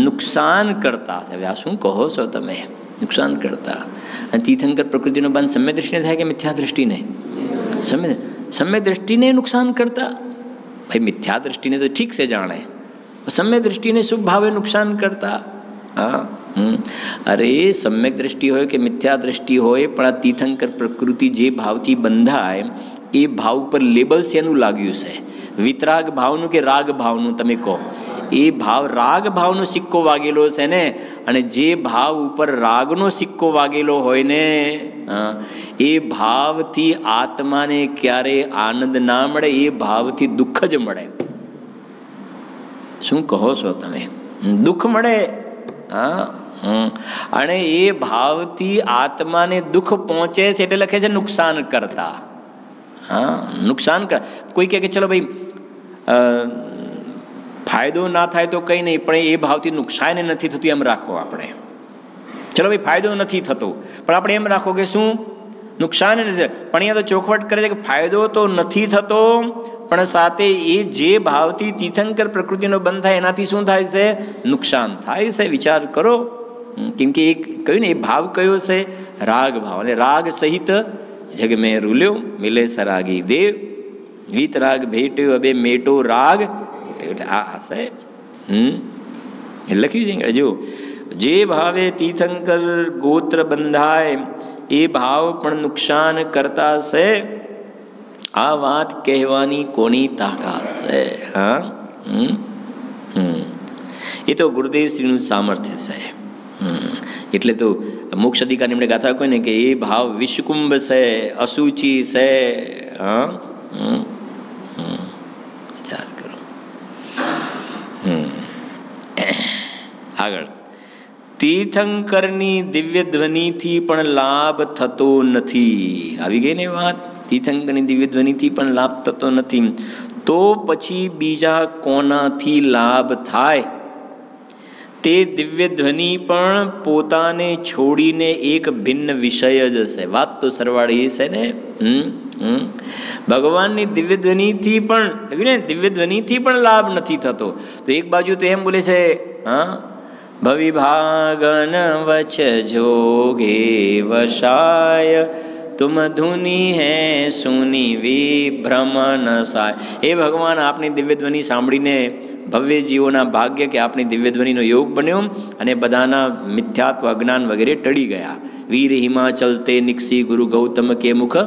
નુકસાન કરતા છે. હવે આ શું કહો છો તમે? નુકસાન કરતા. અને તીર્થંકર પ્રકૃતિનો બંધ સમ્ય દ્રષ્ટિને થાય કે મિથ્યા દ્રષ્ટિને? સમ્ય દ્રષ્ટિને નુકસાન કરતા. ભાઈ મિથ્યા દ્રષ્ટિને તો ઠીક છે જાણે, સમ્ય દ્રષ્ટિને શુભ ભાવે નુકસાન કરતા. હા, અરે સમ્યક દ્રષ્ટિ હોય કે મિથ્યા દ્રષ્ટિ હોય, પણ આ તીર્થંકર પ્રકૃતિ જે ભાવથી બંધાય એ ભાવ પર લેબલ શેનું લાગ્યું છે? વિતરાગ ભાવનું કે રાગ ભાવનું? તમે કહો. એ ભાવ રાગ ભાવનો સિક્કો વાગેલો છે ને, અને જે ભાવ ઉપર રાગનો સિક્કો વાગેલો હોય ને, એ ભાવથી આત્માને ક્યારે આનંદ ના મળે, એ ભાવથી દુઃખ જ મળે. શું કહો છો તમે? દુઃખ મળે. હા, અને એ ભાવથી આત્માને દુઃખ પહોંચે છે એટલે લખે છે નુકસાન કરતા. હા, નુકસાન કર. કોઈ કહે કે ચલો ભાઈ ફાયદો ના થાય તો કંઈ નહીં, પણ એ ભાવથી નુકસાન નથી થતું એમ રાખો આપણે. ચલો ભાઈ ફાયદો નથી થતો, પણ આપણે એમ રાખો કે શું નુકસાન નથી. પણ અહીંયા તો ચોખવટ કરે છે કે ફાયદો તો નથી થતો, પણ સાથે એ જે ભાવથી તીર્થંકર પ્રકૃતિનો બંધ થાય એનાથી શું થાય છે? નુકસાન થાય છે. વિચાર કરો. કેમ કે એક કહ્યું ને, એ ભાવ કયો છે? રાગ ભાવ. અને રાગ સહિત જગ મેં રૂલ્યો મિલે સરાગી દેવ, વીત રાગ ભેટ્યો અબે મેટો રાગ. એટલે આ હશે એ લખ્યું છે. જો જે ભાવે તીર્થંકર ગોત્ર બંધાય એ ભાવ પણ નુકસાન કરતા છે. આ વાત કહેવાની કોની તાકાત છે? હા, એ તો ગુરુદેવ શ્રીનું સામર્થ્ય છે. એટલે તો મોક્ષ અધિકાર એમણે ગાથા કોઈ ને કે એ ભાવ વિષકુંભ છે, અસુચિ છે. હા, વિચાર કરો. આગળ, તીર્થંકરની દિવ્ય ધ્વનિથી પણ લાભ થતો નથી. આવી ગઈ ને વાત? તીર્થંકરની દિવ્ય ધ્વનિથી પણ લાભ થતો નથી, તો પછી બીજા કોનાથી લાભ થાય? તે દિવ્ય ધ્વનિ પણ પોતાને છોડીને એક ભિન્ન વિષય જ છે. વાત તો સરવાળી છે ને. ભગવાનની દિવ્ય ધ્વનિથી પણ દિવ્ય ધ્વનિથી પણ લાભ નથી થતો. તો એક બાજુ તો એમ બોલે છે, હા, ભવિભાગન વચ જોગે વશાય તુમ ધુની હૈ સુની વિભ્રમણ સાય. એ ભગવાન આપની દિવ્ય ધ્વનિ સાંભળીને ભવ્ય જીવોના ભાગ્ય કે આપની દિવ્ય ધ્વનિનો યોગ બન્યો અને બધાના મિથ્યાત્વ અજ્ઞાન વગેરે ટળી ગયા. વીર હિમાચલ તે નિક્ષી ગુરુ ગૌતમ કે મુખ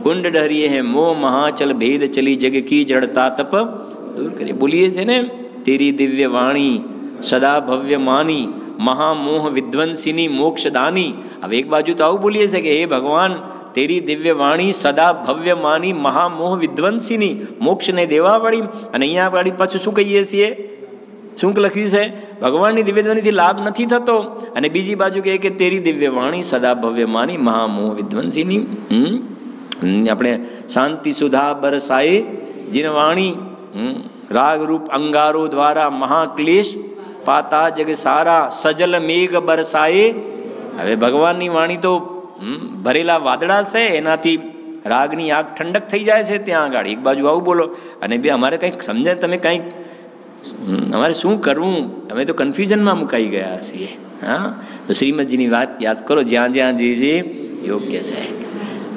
કુંડ ડહરીએ હે મોહ મહાચલ ભેદ ચલી જગ કી જડતા તપ દૂર કરીએ. બોલીએ છે ને, તેરી દિવ્ય વાણી સદા ભવ્ય માની મહામોહ વિધ્વંસિની મોક્ષદાની. હવે એક બાજુ તો આવું બોલીએ છે કે હે ભગવાન, તેરી દિવ્ય વાણી સદા ભવ્ય માની મહામોહ વિધ્વંસિની, મોક્ષને દેવાવાળી. અને અહીંયા વાળી પાછું શું કહીએ છીએ? શું લખ્યું છે? ભગવાનની દિવ્ય ધ્વનિથી લાભ નથી થતો, અને બીજી બાજુ કહે કે તેરી દિવ્ય વાણી સદા ભવ્ય માની મહામોહ વિધ્વંસિની. આપણે શાંતિ સુધા બરસાએ જીન વાણી રાગ રૂપ અંગારો દ્વારા મહાક્લેશ પાતા જગ સારા સજલ મેઘ બરસાએ. હવે ભગવાનની વાણી તો ભરેલા વાદળા છે, એનાથી રાગની આગ ઠંડક થઈ જાય છે ત્યાં આગળ. એક બાજુ આવું બોલો, અને બે અમારે કંઈક સમજે તમે કંઈક અમારે શું કરવું, અમે તો કન્ફ્યુઝનમાં મુકાઈ ગયા છીએ. હા, તો શ્રીમદજીની વાત યાદ કરો, જ્યાં જ્યાં જે યોગ્ય છે.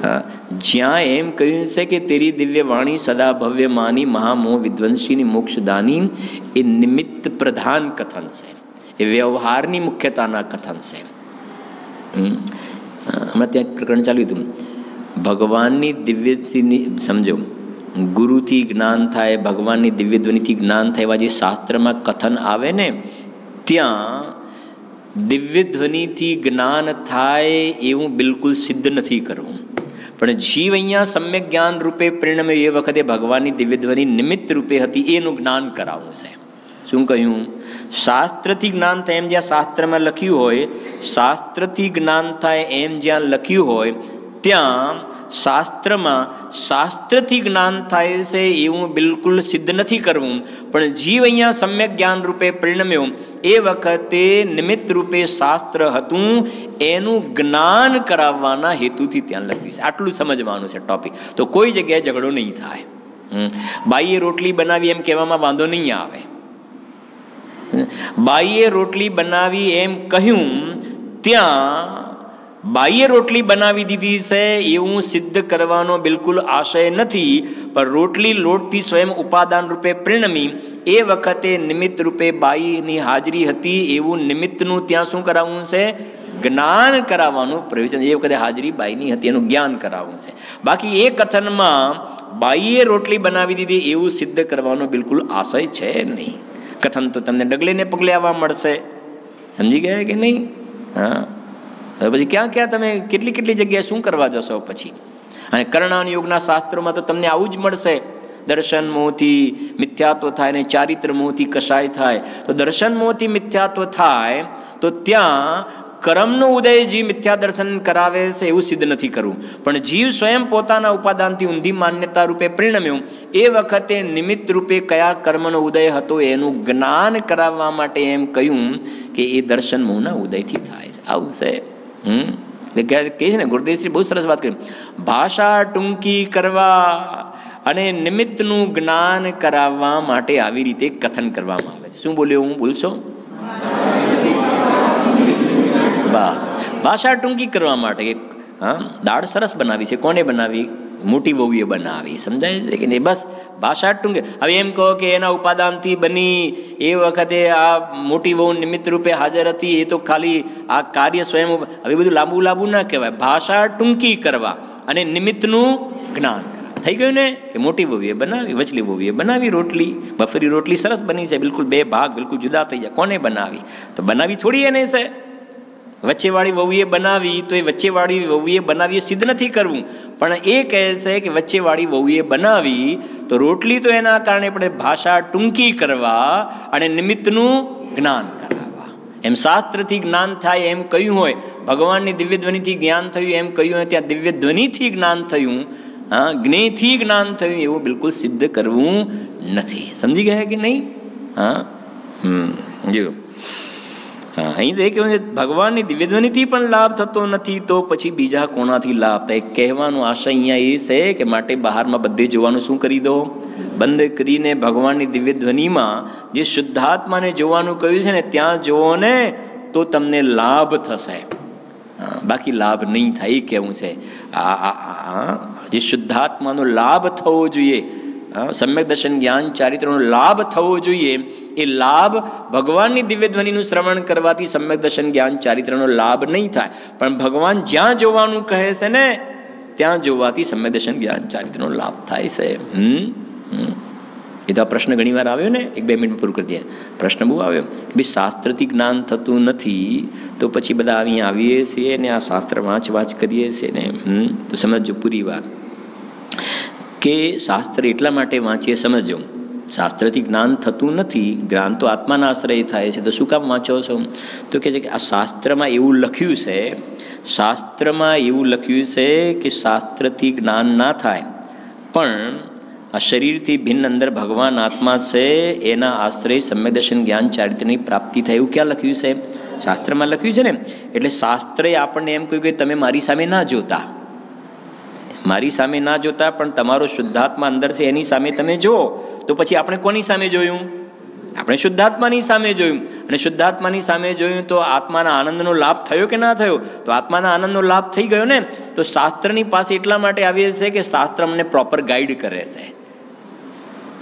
હા, જ્યાં એમ કહ્યું છે કે તેરી દિવ્ય વાણી સદા ભવ્ય માની મહામોહ વિધ્વંસીની મોક્ષદાની, એ નિમિત્ત પ્રધાન કથન છે, એ વ્યવહારની મુખ્યતાના કથન છે. હમણાં ત્યાં પ્રકરણ ચાલ્યું હતું, ભગવાનની દિવ્યથી સમજો, ગુરુથી જ્ઞાન થાય, ભગવાનની દિવ્ય ધ્વનિથી જ્ઞાન થાય, એવા જે શાસ્ત્રમાં કથન આવે ને, ત્યાં દિવ્ય ધ્વનિથી જ્ઞાન થાય એવું બિલકુલ સિદ્ધ નથી કરવું. પણ જીવ અહીંયા સમ્યક જ્ઞાન રૂપે પરિણમે એ વખતે ભગવાનની દિવ્ય ધ્વનિ નિમિત્ત રૂપે હતી, એનું જ્ઞાન કરાવવું છે. શું કહ્યું? શાસ્ત્રથી જ્ઞાન થાય એમ જ્યાં શાસ્ત્રમાં લખ્યું હોય, શાસ્ત્રથી જ્ઞાન થાય એમ જ્યાં લખ્યું હોય, ત્યાં શાસ્ત્રમાં શાસ્ત્રથી જ્ઞાન થાય છે એવું બિલકુલ સિદ્ધ નથી કરવું. પણ જીવ અહીંયા સમ્યક જ્ઞાન રૂપે પરિણમ્યો એ વખતે નિમિત્ત રૂપે શાસ્ત્ર હતું, એનું જ્ઞાન કરાવવાના હેતુથી ત્યાં લખ્યું છે. આટલું સમજવાનું છે ટોપિક, તો કોઈ જગ્યાએ ઝઘડો નહીં થાય. બાઈએ રોટલી બનાવી એમ કહેવામાં વાંધો નહીં આવે. બાઈએ રોટલી બનાવી એમ કહ્યું, ત્યાં બાઈએ રોટલી બનાવી દીધી છે એવું સિદ્ધ કરવાનો બિલકુલ આશય નથી. પણ રોટલી લોટથી સ્વયં ઉપાદાન રૂપે પરિણમી એ વખતે નિમિત્ત રૂપે બાઈની હાજરી હતી એવું નિમિત્તનું ત્યાં શું કરાવવું છે? જ્ઞાન કરાવવાનું પ્રયોજન. એ વખતે હાજરી બાઈની હતી એનું જ્ઞાન કરાવવું છે. બાકી એ કથનમાં બાઈએ રોટલી બનાવી દીધી એવું સિદ્ધ કરવાનો બિલકુલ આશય છે નહીં. કથન તો તમને ડગલે ને પગલે આવવા મળશે. સમજી ગયા કે નહીં? હા, હવે પછી ક્યાં ક્યાં તમે કેટલી કેટલી જગ્યાએ શું કરવા જશો પછી? અને કર્ણાન યોગના શાસ્ત્રોમાં તો તમને આવું જ મળશે. દર્શન મોહથી મિથ્યાત્વ થાય ને ચારિત્ર મોહથી કશાય થાય. તો દર્શન મોહથી મિથ્યાત્વ થાય તો ત્યાં કર્મનો ઉદય જીવ મિથ્યા દર્શન કરાવે છે એવું સિદ્ધ નથી કરવું. પણ જીવ સ્વયં પોતાના ઉપાદાનથી ઊંધી માન્યતા રૂપે પરિણમ્યું એ વખતે નિમિત્ત રૂપે કયા કર્મનો ઉદય હતો એનું જ્ઞાન કરાવવા માટે એમ કહ્યું કે એ દર્શન મોહના ઉદયથી થાય છે. આવું છે. એટલે કહે છે ને ગુરુદેવશ્રી બહુ સરસ વાત કરી, ભાષા ટૂંકી કરવા અને નિમિત્તનું જ્ઞાન કરાવવા માટે આવી રીતે કથન કરવામાં આવે છે. શું બોલ્યો હું? ભૂલશો? ભાષા ટૂંકી કરવા માટે. હા, દાળ સરસ બનાવી છે. કોને બનાવી? મોટી વહુએ બનાવી. સમજાય છે કે નહીં? બસ ભાષા ટૂંકે. હવે એમ કહો કે એના ઉપાદાનથી બની એ વખતે આ મોટી વહુ નિમિત્ત રૂપે હાજર હતી, એ તો ખાલી આ કાર્ય સ્વયં. હવે બધું લાંબુ લાંબુ ના કહેવાય. ભાષા ટૂંકી કરવા અને નિમિત્તનું જ્ઞાન કરવા. થઈ ગયું ને કે મોટી વહુએ બનાવી, વચલી વહુએ બનાવી રોટલી, બફરી રોટલી સરસ બની છે, બિલકુલ બે ભાગ બિલકુલ જુદા થઈ જાય. કોને બનાવી? તો બનાવી થોડી એને છે. વચ્ચેવાળી વહુએ બનાવી તો એ વચ્ચેવાળી વહુએ બનાવી સિદ્ધ નથી કરવું. પણ એ કહે છે કે વચ્ચેવાળી વહુએ બનાવી તો રોટલી તો એના કારણે આપણે ભાષા ટૂંકી કરવા અને નિમિત્તનું જ્ઞાન કરાવવા. એમ શાસ્ત્રથી જ્ઞાન થાય એમ કહ્યું હોય, ભગવાનની દિવ્ય ધ્વનિથી જ્ઞાન થયું એમ કહ્યું હોય, ત્યાં દિવ્ય ધ્વનિથી જ્ઞાન થયું, હા, જ્ઞેયથી જ્ઞાન થયું એવું બિલકુલ સિદ્ધ કરવું નથી. સમજી ગયા કે નહીં? હા, જો હા, અહીં તો એ કહેવું છે ભગવાનની દિવ્ય ધ્વનિથી પણ લાભ થતો નથી તો પછી બીજા કોનાથી લાભ થાય? કહેવાનું આશય અહીંયા એ છે કે માટે બહારમાં બધે જોવાનું શું કરી દો? બંધ કરીને ભગવાનની દિવ્ય ધ્વનિમાં જે શુદ્ધાત્માને જોવાનું કહ્યું છે ને ત્યાં જોવો ને તો તમને લાભ થશે. બાકી લાભ નહીં થાય એ કહેવું છે. જે શુદ્ધાત્માનો લાભ થવો જોઈએ, સમ્યક દર્શન જ્ઞાન ચારિત્રનો લાભ થવો જોઈએ, એ લાભ ભગવાનની દિવ્ય ધ્વનિનું શ્રવણ કરવાથી સમ્યક દર્શન જ્ઞાન ચારિત્રનો લાભ નહીં થાય. પણ ભગવાન જ્યાં જોવાનું કહે છે ને ત્યાં જોવાથી સમ્યક દર્શન જ્ઞાન ચારિત્રનો લાભ થાય છે. એ તો આ પ્રશ્ન ઘણી વાર આવ્યો ને, 1-2 મિનિટ પૂરું કરી દઈએ. પ્રશ્ન બહુ આવ્યો કે ભાઈ શાસ્ત્રથી જ્ઞાન થતું નથી તો પછી બધા અહીંયા આવીએ છીએ ને આ શાસ્ત્ર વાંચ કરીએ છીએ ને. તો સમજો પૂરી વાત કે શાસ્ત્ર એટલા માટે વાંચીએ. સમજો, શાસ્ત્રથી જ્ઞાન થતું નથી, જ્ઞાન તો આત્માના આશ્રય થાય છે, તો શું કામ વાંચો છો? તો કહે છે કે આ શાસ્ત્રમાં એવું લખ્યું છે, શાસ્ત્રમાં એવું લખ્યું છે કે શાસ્ત્રથી જ્ઞાન ના થાય પણ આ શરીરથી ભિન્ન અંદર ભગવાન આત્મા છે એના આશ્રય સમ્યક દર્શન જ્ઞાન ચારિત્રની પ્રાપ્તિ થાય એવું ક્યાં લખ્યું છે? શાસ્ત્રમાં લખ્યું છે ને. એટલે શાસ્ત્રએ આપણને એમ કહ્યું કે તમે મારી સામે ના જોતા, મારી સામે ના જોતા પણ તમારો શુદ્ધાત્મા અંદર છે એની સામે તમે જુઓ. તો પછી આપણે કોની સામે જોયું? આપણે શુદ્ધાત્માની સામે જોયું, અને શુદ્ધાત્માની સામે જોયું તો આત્માના આનંદનો લાભ થયો કે ના થયો? તો આત્માના આનંદનો લાભ થઈ ગયો ને. તો શાસ્ત્રની પાસે એટલા માટે આવીએ છીએ કે શાસ્ત્ર અમને પ્રોપર ગાઈડ કરે છે.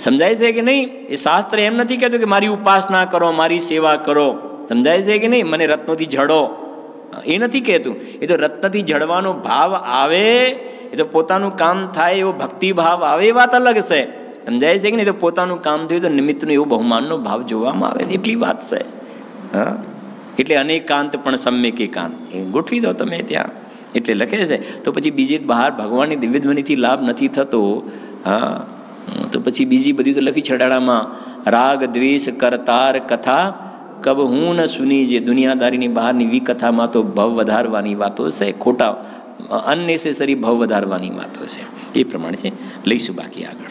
સમજાય છે કે નહીં? એ શાસ્ત્ર એમ નથી કહેતું કે મારી ઉપાસના કરો, મારી સેવા કરો. સમજાય છે કે નહીં? મને રત્નોથી જડો, એ નથી કહેતું. એ તો રત્નથી જડવાનો ભાવ આવે, એ તો પોતાનું કામ થાય એવો ભક્તિ ભાવ આવે, એ વાત અલગ છે. સમજાય છે કે નહીં? તો પોતાનું કામ થયું તો નિમિત્તનું એવું બહુમાનનો ભાવ જોવામાં આવે, એટલી વાત છે. હા, એટલે અનેકાંત પણ સમ્યક એકાંત એ ગોઠવી દો તમે ત્યાં. એટલે લખે છે. તો પછી બીજી બહાર ભગવાનની દિવ્યધ્વનિથી લાભ નથી થતો. હા, તો પછી બીજી બધી તો લખી છડાડામાં, રાગ દ્વેષ કરતાર કથા કબ હું ન સુની. જે દુનિયાદારીની બહારની વિકથામાં તો ભવ વધારવાની વાતો છે, ખોટા અનનેસેસરી ભવ વધારવાની વાતો છે. એ પ્રમાણે છે. લઈશું બાકી આગળ.